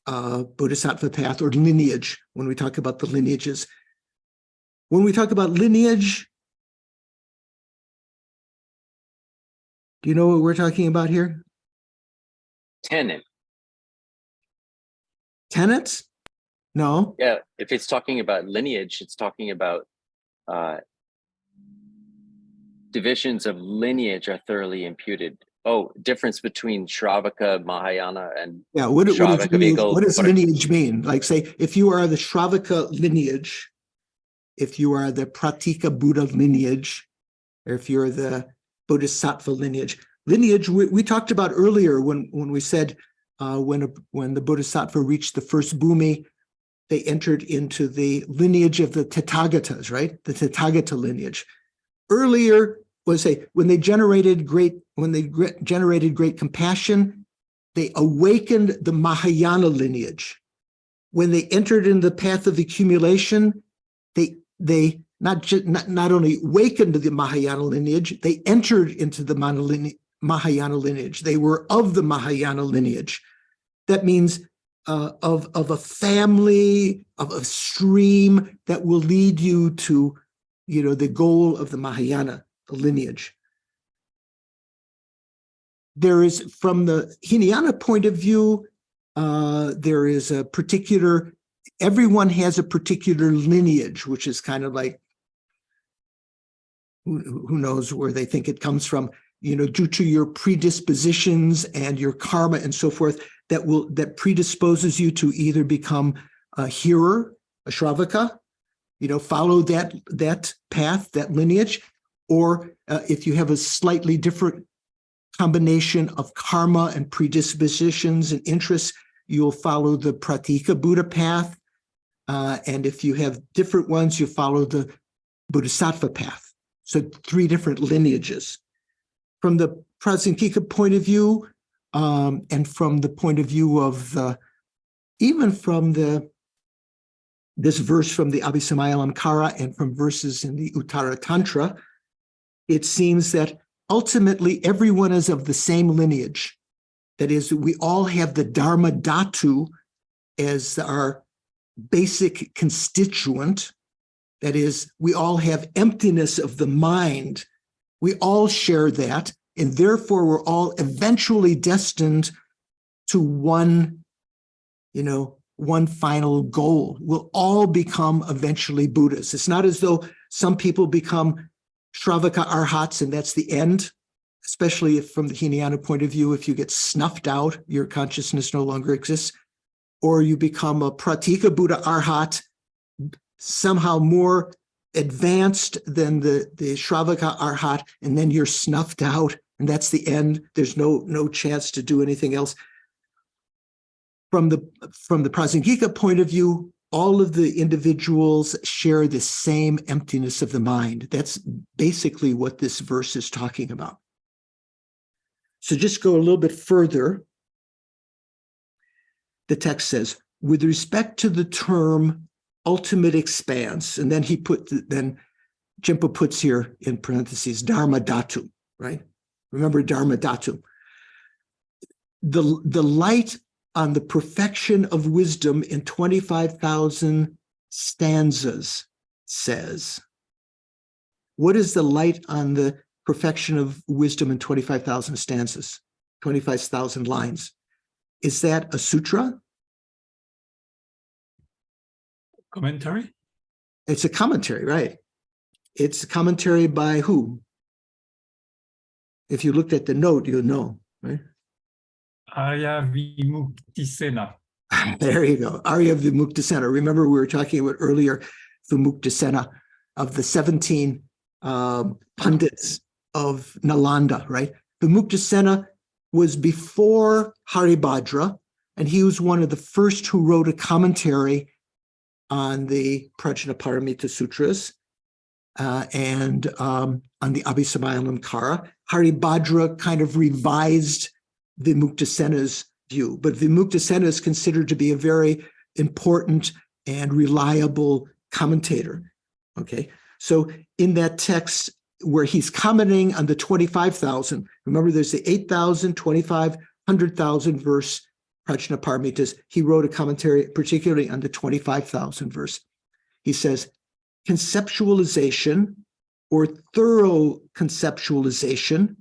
Bodhisattva path, or lineage, when we talk about the lineages. When we talk about lineage, do you know what we're talking about here? Tenet. Tenets? No. Yeah, if it's talking about lineage, it's talking about divisions of lineage are thoroughly imputed. Oh, difference between Shravaka, Mahayana, and what does vehicle. Lineage mean? Like, say, if you are the Shravaka lineage, if you are the Pratika Buddha lineage, or if you're the Bodhisattva lineage. Lineage, we talked about earlier when we said when the Bodhisattva reached the first bhumi, they entered into the lineage of the Tathagatas, right? The Tathagata lineage. Earlier was when they generated great compassion, they awakened the Mahayana lineage. When they entered in the path of accumulation, they not only awakened the Mahayana lineage, they entered into the Mahayana lineage. They were of the Mahayana lineage. That means of a family, of a stream that will lead you to, the goal of the Mahayana, the lineage. There is, from the Hinayana point of view, there is a particular, everyone has a particular lineage, which is kind of like, who knows where they think it comes from, due to your predispositions and your karma and so forth, that predisposes you to either become a hearer, a Shravaka, follow that path, that lineage, or if you have a slightly different combination of karma and predispositions and interests, you'll follow the Pratika Buddha path. And if you have different ones, you follow the bodhisattva path. So 3 different lineages. From the Prajnanika point of view, and from the point of view of even from this verse from the Abhisamayalankara and from verses in the Uttara Tantra, it seems that ultimately everyone is of the same lineage. That is, we all have the Dharma Dhatu as our basic constituent. That is, we all have emptiness of the mind. We all share that, and therefore we're all eventually destined to one final goal. We'll all become eventually Buddhas. It's not as though some people become Shravaka Arhats and that's the end, especially if from the Hinayana point of view, if you get snuffed out, your consciousness no longer exists, or you become a Pratika Buddha Arhat, somehow more advanced than the Shravaka Arhat, and then you're snuffed out, and that's the end. There's no chance to do anything else. From the Prajnanika point of view, all of the individuals share the same emptiness of the mind. That's basically what this verse is talking about. So just go a little bit further. The text says, with respect to the term ultimate expanse, and then Jimpa puts here in parentheses, Dharma Dhatu, right? Remember Dharma Dhatu. The light on the perfection of wisdom in 25,000 stanzas says, what is the light on the perfection of wisdom in 25,000 stanzas, 25,000 lines? Is that a sutra? Commentary? It's a commentary, right? It's a commentary by who? If you looked at the note, you'll know, right? Arya Vimuktisena. There you go, Arya Vimuktisena. Remember, we were talking about earlier Vimuktisena of the 17 pundits of Nalanda, right? Vimuktisena was before Haribhadra, and he was one of the first who wrote a commentary on the Prajnaparamita Sutras and on the Abhisamayalankara. Haribhadra kind of revised Vimuktisena's view, but Vimuktisena is considered to be a very important and reliable commentator. Okay, so in that text where he's commenting on the 25,000, remember there's the 8,000, 25, 100,000 verse Prajnaparamitas. He wrote a commentary particularly on the 25,000 verse. He says, conceptualization or thorough conceptualization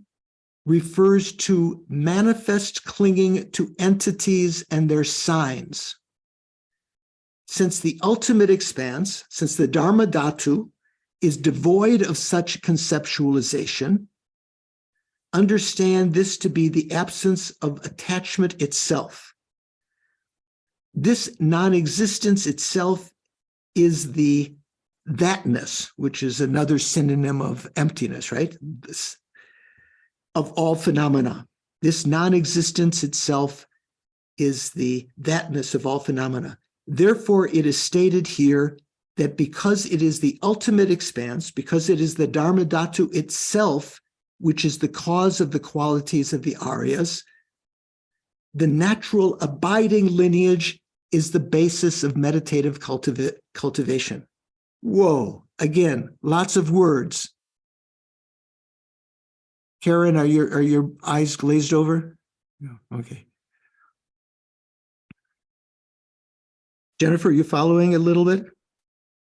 refers to manifest clinging to entities and their signs. Since the ultimate expanse, since the Dharma Dhatu is devoid of such conceptualization, understand this to be the absence of attachment itself. This non-existence itself is the thatness, which is another synonym of emptiness, right? This, of all phenomena. This non-existence itself is the thatness of all phenomena. Therefore, it is stated here that because it is the ultimate expanse, because it is the Dharma Dhatu itself, which is the cause of the qualities of the Aryas, the natural abiding lineage is the basis of meditative cultivation. Whoa, again, lots of words. Karen, are your eyes glazed over? No, okay. Jennifer, are you following a little bit?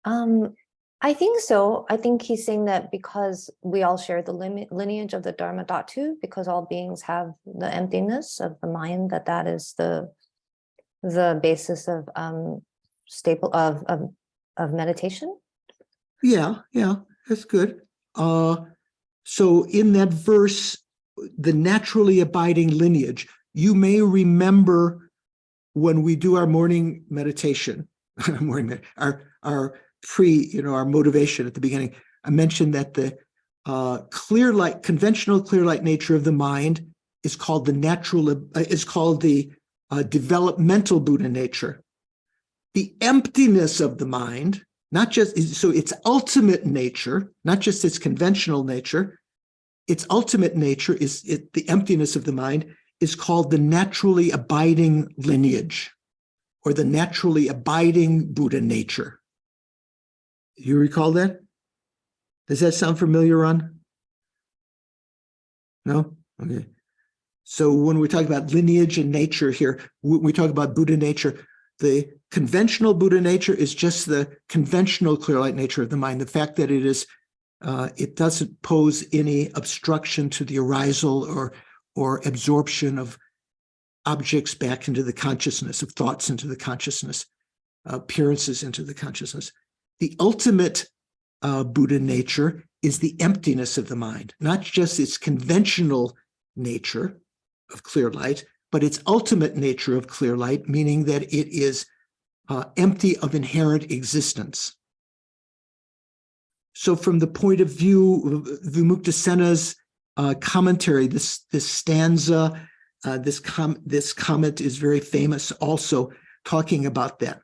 I think so. I think he's saying that because we all share the lineage of the Dharma Dhatu, because all beings have the emptiness of the mind, that is the basis of staple of meditation. Yeah, that's good. So in that verse, the naturally abiding lineage, you may remember when we do our morning meditation, our motivation at the beginning, I mentioned that the conventional clear light nature of the mind is called the developmental Buddha nature. The emptiness of the mind, not just, so its ultimate nature, not just its conventional nature, its ultimate nature is the emptiness of the mind is called the naturally abiding lineage, or the naturally abiding Buddha nature. You recall that? Does that sound familiar, Ron? No? Okay. So when we talk about lineage and nature here, we talk about Buddha nature. The conventional Buddha nature is just the conventional clear light nature of the mind. The fact that it doesn't pose any obstruction to the arisal or absorption of objects back into the consciousness, of thoughts into the consciousness, appearances into the consciousness. The ultimate Buddha nature is the emptiness of the mind, not just its conventional nature of clear light, but its ultimate nature of clear light, meaning that it is empty of inherent existence. So from the point of view of Vimuktasena's commentary, this stanza, this comment is very famous also, talking about that.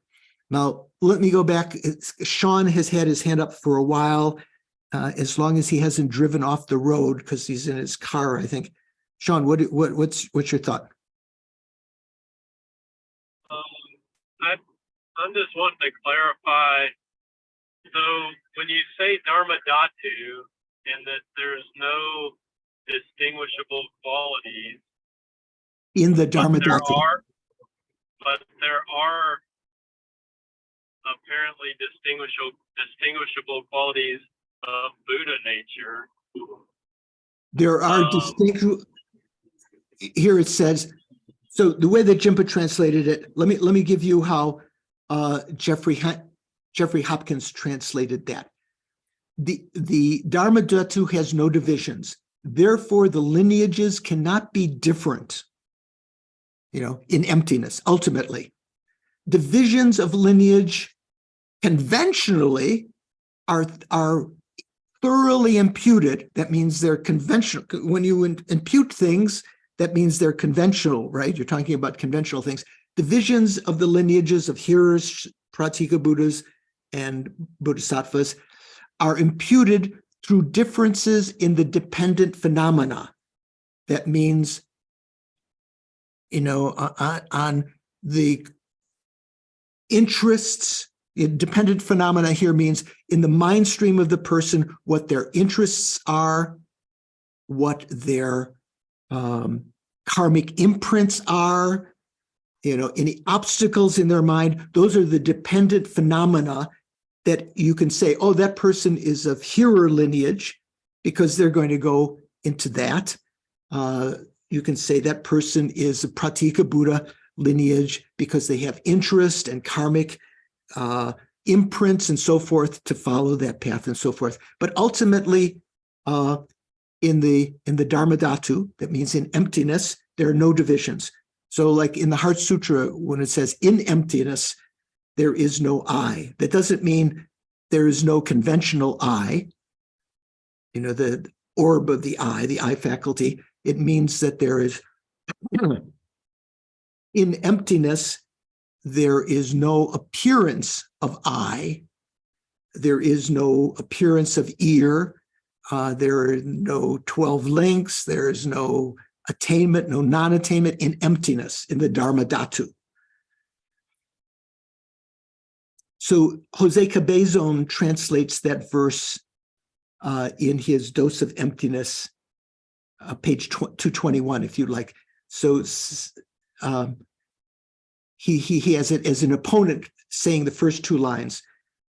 Now, let me go back. Sean has had his hand up for a while, as long as he hasn't driven off the road, because he's in his car, I think. Sean, what's your thought? I'm just wanting to clarify. So when you say Dharma Dhatu and that there's no distinguishable qualities in the Dharma Dhatu, but there are apparently distinguishable qualities of Buddha nature. There are distinct. Here it says. So the way that Jimpa translated it, let me give you how Jeffrey Hopkins translated that. The Dharma Dhatu has no divisions. Therefore, the lineages cannot be different, in emptiness, ultimately. Divisions of lineage conventionally are thoroughly imputed. That means they're conventional. When you impute things, that means they're conventional, right? You're talking about conventional things. Divisions of the lineages of hearers, Pratika Buddhas, and Bodhisattvas are imputed through differences in the dependent phenomena. That means, on the interests, dependent phenomena here means in the mind stream of the person, what their interests are, what their karmic imprints are, any obstacles in their mind. Those are the dependent phenomena that you can say, oh, that person is of hearer lineage because they're going to go into that. You can say that person is a Pratika Buddha lineage because they have interest and karmic imprints and so forth to follow that path and so forth. But ultimately, in the Dharma Dhatu, that means in emptiness, there are no divisions. So like in the Heart Sutra, when it says in emptiness, there is no I. That doesn't mean there is no conventional I, the orb of the I faculty. It means that there is, in emptiness, there is no appearance of I. There is no appearance of ear. There are no 12 links. There is no attainment, no non-attainment in emptiness, in the Dharma Dhatu. So Jose Cabezon translates that verse in his Dose of Emptiness, page 221, if you'd like. So he has it as an opponent saying the first two lines,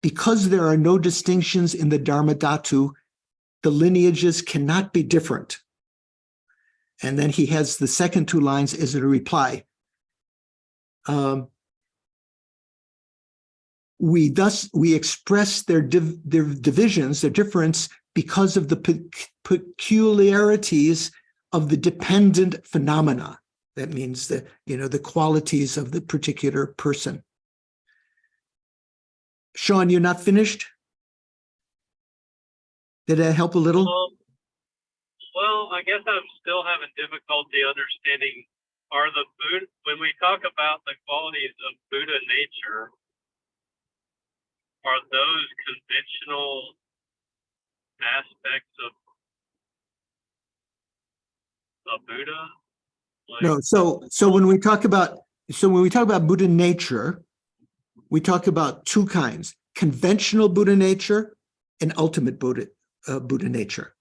because there are no distinctions in the Dharma Dhatu, the lineages cannot be different. And then he has the second two lines as a reply. We express their divisions, their difference, because of the peculiarities of the dependent phenomena. That means the qualities of the particular person. Sean, you're not finished? Did that help a little? Well, I guess I'm still having difficulty understanding, when we talk about the qualities of Buddha nature, are those conventional aspects of Buddha? Like, No, so when we talk about Buddha nature, we talk about two kinds: conventional Buddha nature and ultimate Buddha nature,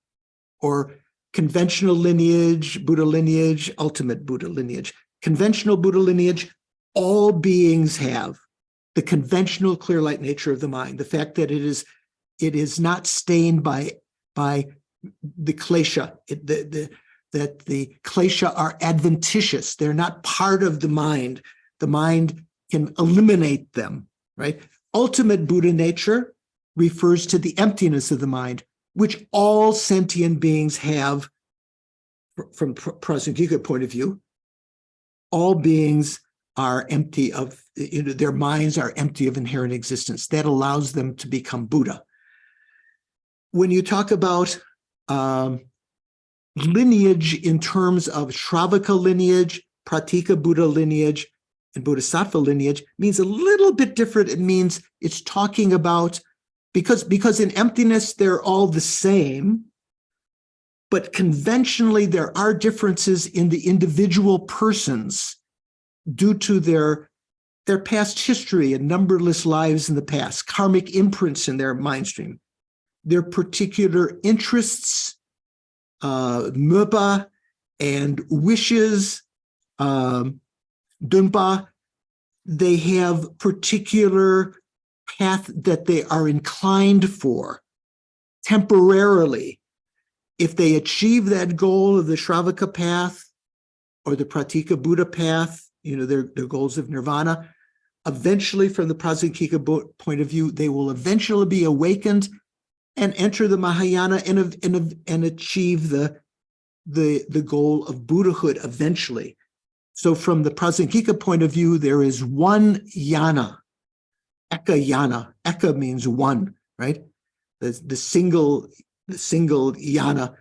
or conventional lineage, Buddha lineage, ultimate Buddha lineage. Conventional Buddha lineage, all beings have the conventional clear light nature of the mind, the fact that it is not stained by the klesha, that the klesha are adventitious. They're not part of the mind. The mind can eliminate them, right? Ultimate Buddha nature refers to the emptiness of the mind, which all sentient beings have from Prasangika point of view. All beings are empty of, their minds are empty of inherent existence. That allows them to become Buddha. When you talk about lineage in terms of Shravaka lineage, Pratika Buddha lineage, and Bodhisattva lineage, means a little bit different. It means it's talking about, because in emptiness, they're all the same, but conventionally there are differences in the individual persons due to their past history and numberless lives in the past, karmic imprints in their mind stream, their particular interests, möpa and wishes, dumpa. They have particular path that they are inclined for temporarily. If they achieve that goal of the Shravaka path or the Pratika Buddha path, their goals of nirvana, eventually from the Prasangika point of view, they will eventually be awakened and enter the Mahayana and achieve the goal of Buddhahood eventually. So from the Prasangika point of view, there is one yana, eka yana. Eka means one, right? The single yana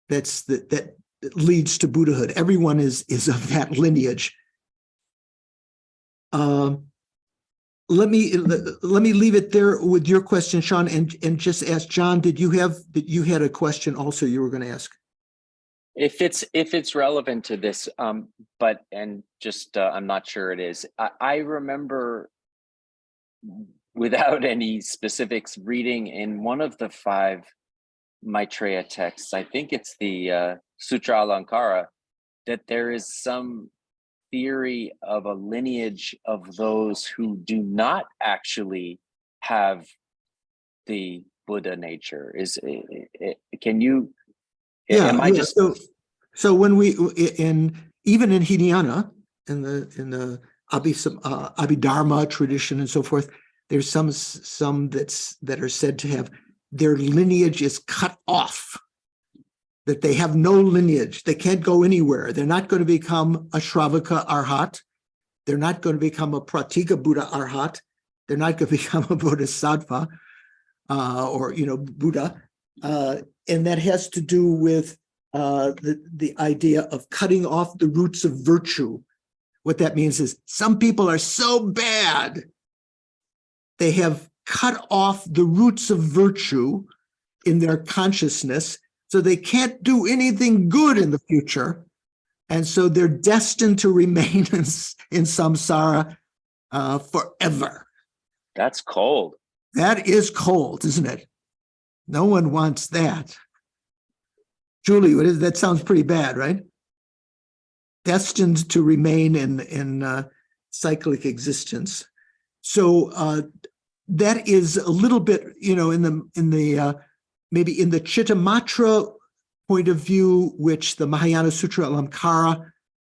that leads to Buddhahood. Everyone is of that lineage. Let me leave it there with your question, Sean, and just ask John. You had a question also you were going to ask? If it's relevant to this, I'm not sure it is. I remember, without any specifics, reading in one of the 5 Maitreya texts, I think it's the Sutra Alankara, that there is some theory of a lineage of those who do not actually have the Buddha nature. Can you? So when we even in Hinayana, in the Abhidharma tradition and so forth, there's some that are said to have their lineage is cut off, that they have no lineage, they can't go anywhere. They're not going to become a Shravaka Arhat. They're not going to become a Pratika Buddha Arhat. They're not going to become a Bodhisattva or Buddha. And that has to do with the idea of cutting off the roots of virtue. What that means is some people are so bad, they have cut off the roots of virtue in their consciousness, so they can't do anything good in the future. And so they're destined to remain in samsara forever. That's cold. That is cold, isn't it? No one wants that. Julie, that sounds pretty bad, right? Destined to remain in cyclic existence. So that is a little bit, maybe in the Chittamatra point of view, which the Mahayana Sutra Alamkara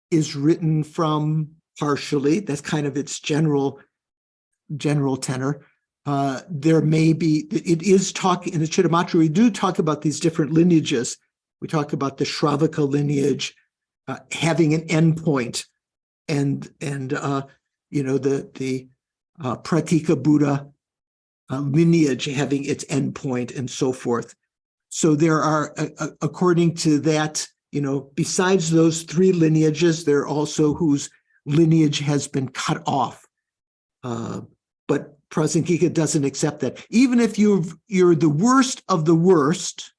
is written from partially. That's kind of its general tenor. There may be, it is talking in the Chittamatra, we do talk about these different lineages. We talk about the Shravaka lineage having an endpoint, and the Pratika Buddha lineage having its endpoint, and so forth. So there are, according to that, besides those 3 lineages, there are also whose lineage has been cut off. But Prasangika doesn't accept that. Even if you're the worst of the worst,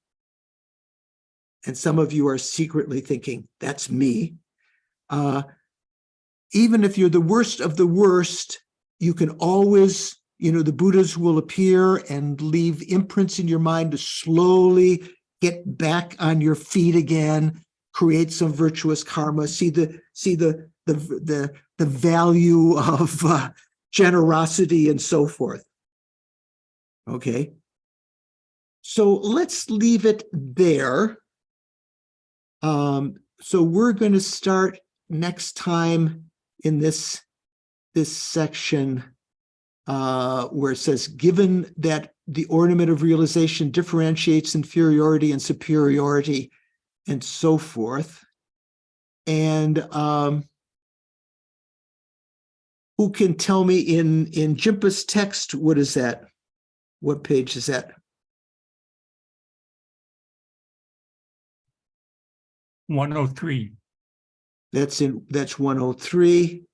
and some of you are secretly thinking, that's me. Even if you're the worst of the worst, you can always, the Buddhas will appear and leave imprints in your mind to slowly get back on your feet again, create some virtuous karma, see the value of generosity and so forth. Okay. So let's leave it there. So we're going to start next time in this section where it says, given that the ornament of realization differentiates inferiority and superiority and so forth. And who can tell me in Jimpa's text, what is that? What page is that? 103. That's 103.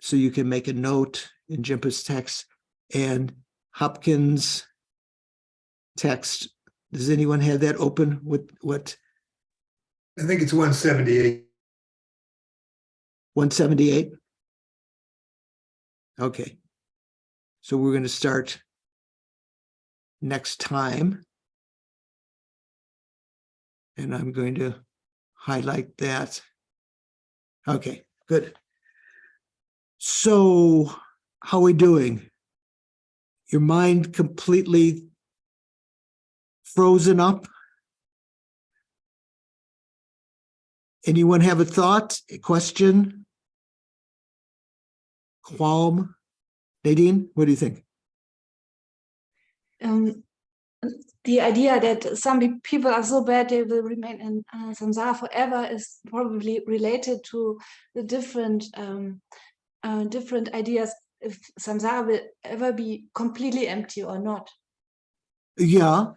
So you can make a note in Jimpa's text. And Hopkins' text, does anyone have that open? What? I think it's 178. 178? Okay. So we're going to start next time. And I'm going to highlight that. Okay, good. So how are we doing? Your mind completely frozen up? Anyone have a thought, a question? Qualm? Nadine, what do you think? The idea that some people are so bad they will remain in samsara forever is probably related to the different ideas if samsara will ever be completely empty or not. Yeah,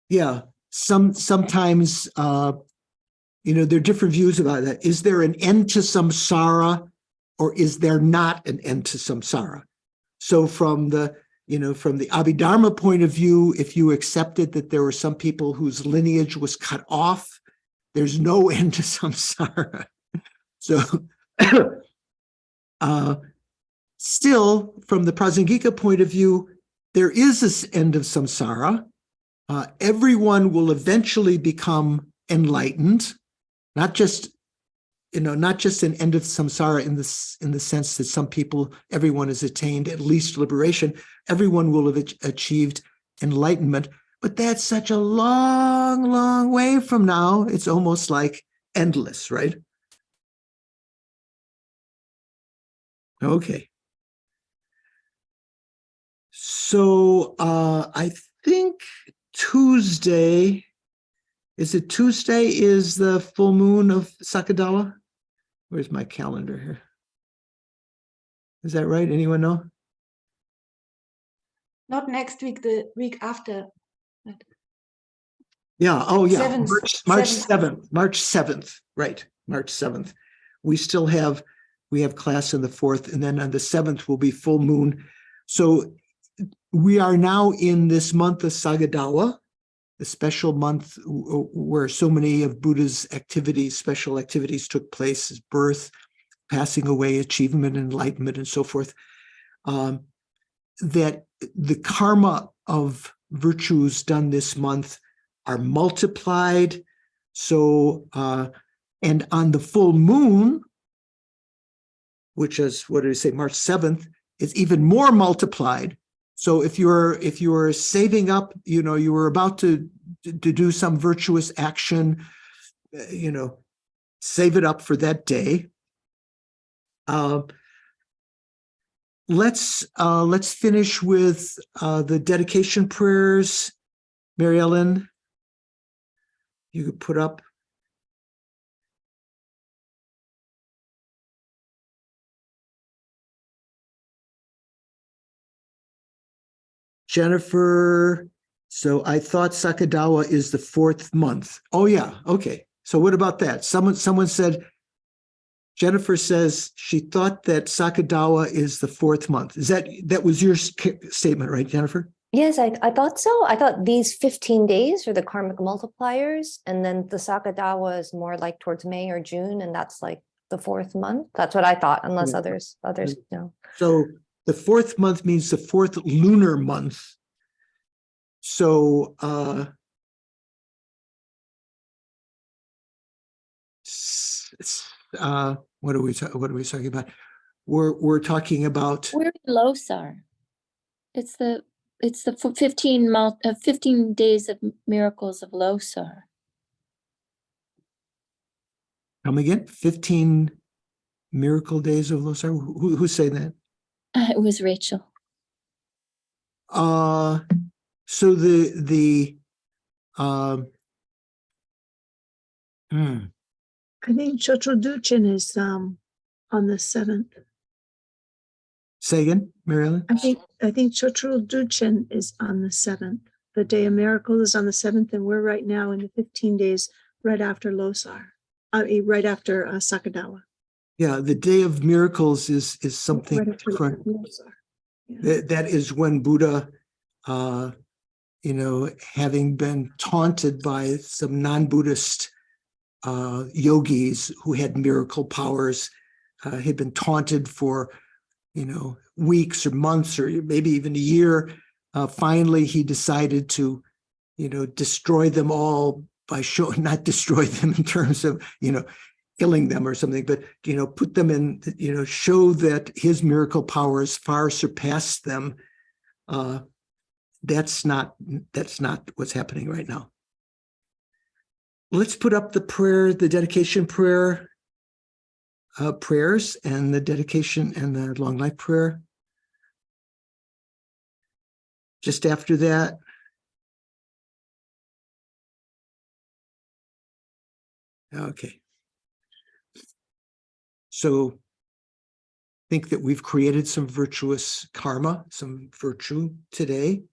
yeah. Sometimes there are different views about that. Is there an end to samsara, or is there not an end to samsara? So from the Abhidharma point of view, if you accepted that there were some people whose lineage was cut off, there's no end to samsara. So still, from the Prasangika point of view, there is this end of samsara. Everyone will eventually become enlightened, not just an end of samsara in the sense that everyone has attained at least liberation. Everyone will have achieved enlightenment, but that's such a long, long way from now. It's almost like endless, right? Okay. So I think Tuesday, is the full moon of Sakadawa? Where's my calendar here? Is that right? Anyone know? Not next week, the week after. Yeah. Oh, yeah. 7th, March 7th. 7th. March 7th. Right. March 7th. We have class on the 4th, and then on the 7th will be full moon. So we are now in this month of Sagadawa, the special month where so many of Buddha's special activities took place, his birth, passing away, achievement, enlightenment, and so forth. That the karma of virtues done this month are multiplied. So, and on the full moon, which is, what did I say, March 7th, is even more multiplied. So if you're saving up, you were about to do some virtuous action, save it up for that day. Let's finish with the dedication prayers. Mary Ellen, you could put up. Jennifer, so I thought Sakadawa is the 4th month. Oh yeah, okay. So what about that? Someone said Jennifer says she thought that Sakadawa is the 4th month. Is that was your statement, right, Jennifer? Yes, I thought so. I thought these 15 days are the karmic multipliers, and then the Sakadawa is more like towards May or June, and that's like the 4th month. That's what I thought, unless Yeah. others know. So the 4th month means the 4th lunar month. So what are we talking about? We're talking about. We're in Losar. It's the 15 days of miracles of Losar. Come again? 15 miracle days of Losar. Who's saying that? It was Rachel. So I think Chotroduchin is on the 7th. Say again, Marilyn? I think Chotroduchin is on the 7th. The day of miracle is on the 7th, and we're right now in the 15 days right after Losar, right after Sakadawa. Yeah, the day of miracles is something Right after different. Losar. Yeah. That is when Buddha, having been taunted by some non-Buddhist yogis who had miracle powers, had been taunted for, weeks or months or maybe even a year. Finally, he decided to, destroy them all by not destroy them in terms of, killing them or something, but, put them in, show that his miracle powers far surpass them. That's not what's happening right now. Let's put up the prayer, the dedication prayer, prayers, and the dedication and the long life prayer. Just after that, okay. So think that we've created some virtuous karma, some virtue today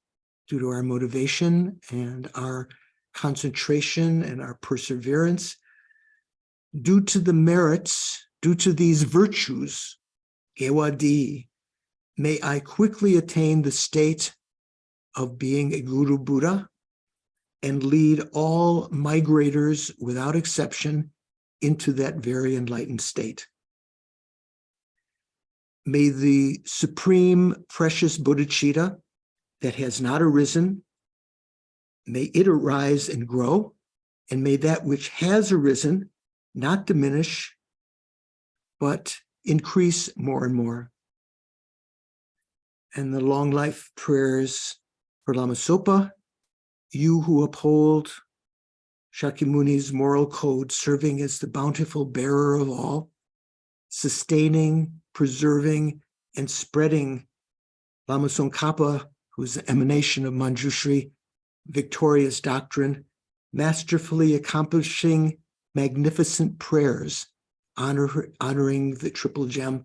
due to our motivation and our concentration and our perseverance. Due to the merits, due to these virtues, Gewadi, may I quickly attain the state of being a Guru Buddha and lead all migrators without exception into that very enlightened state. May the supreme precious bodhicitta that has not arisen, may it arise and grow, and may that which has arisen not diminish, but increase more and more. And the long life prayers for Lama Zopa, you who uphold Shakyamuni's moral code, serving as the bountiful bearer of all, sustaining, preserving, and spreading Lama Tsongkhapa, who's the emanation of Manjushri, victorious doctrine, masterfully accomplishing magnificent prayers, honoring the triple gem,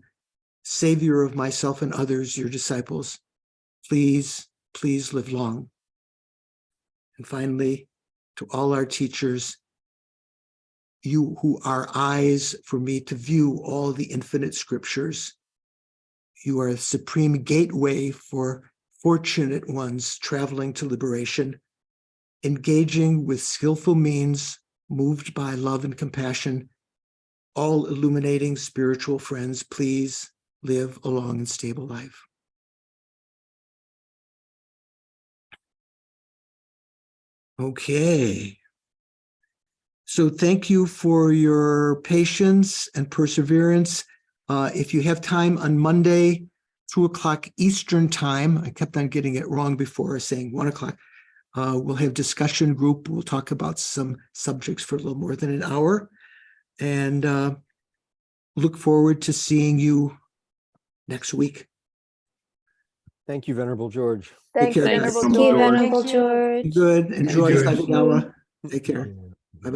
savior of myself and others, your disciples. Please, please live long. And finally, to all our teachers, you who are eyes for me to view all the infinite scriptures, you are the supreme gateway for fortunate ones traveling to liberation, engaging with skillful means, moved by love and compassion, all illuminating spiritual friends, please live a long and stable life. Okay. So thank you for your patience and perseverance. If you have time on Monday, 2:00 Eastern time, I kept on getting it wrong before, saying 1:00. We'll have discussion group. We'll talk about some subjects for a little more than an hour, and look forward to seeing you next week. Thank you, Venerable George. Thank you, care, Venerable guys. George. Venerable George. Good. Enjoy George. Sakadawa. Take care.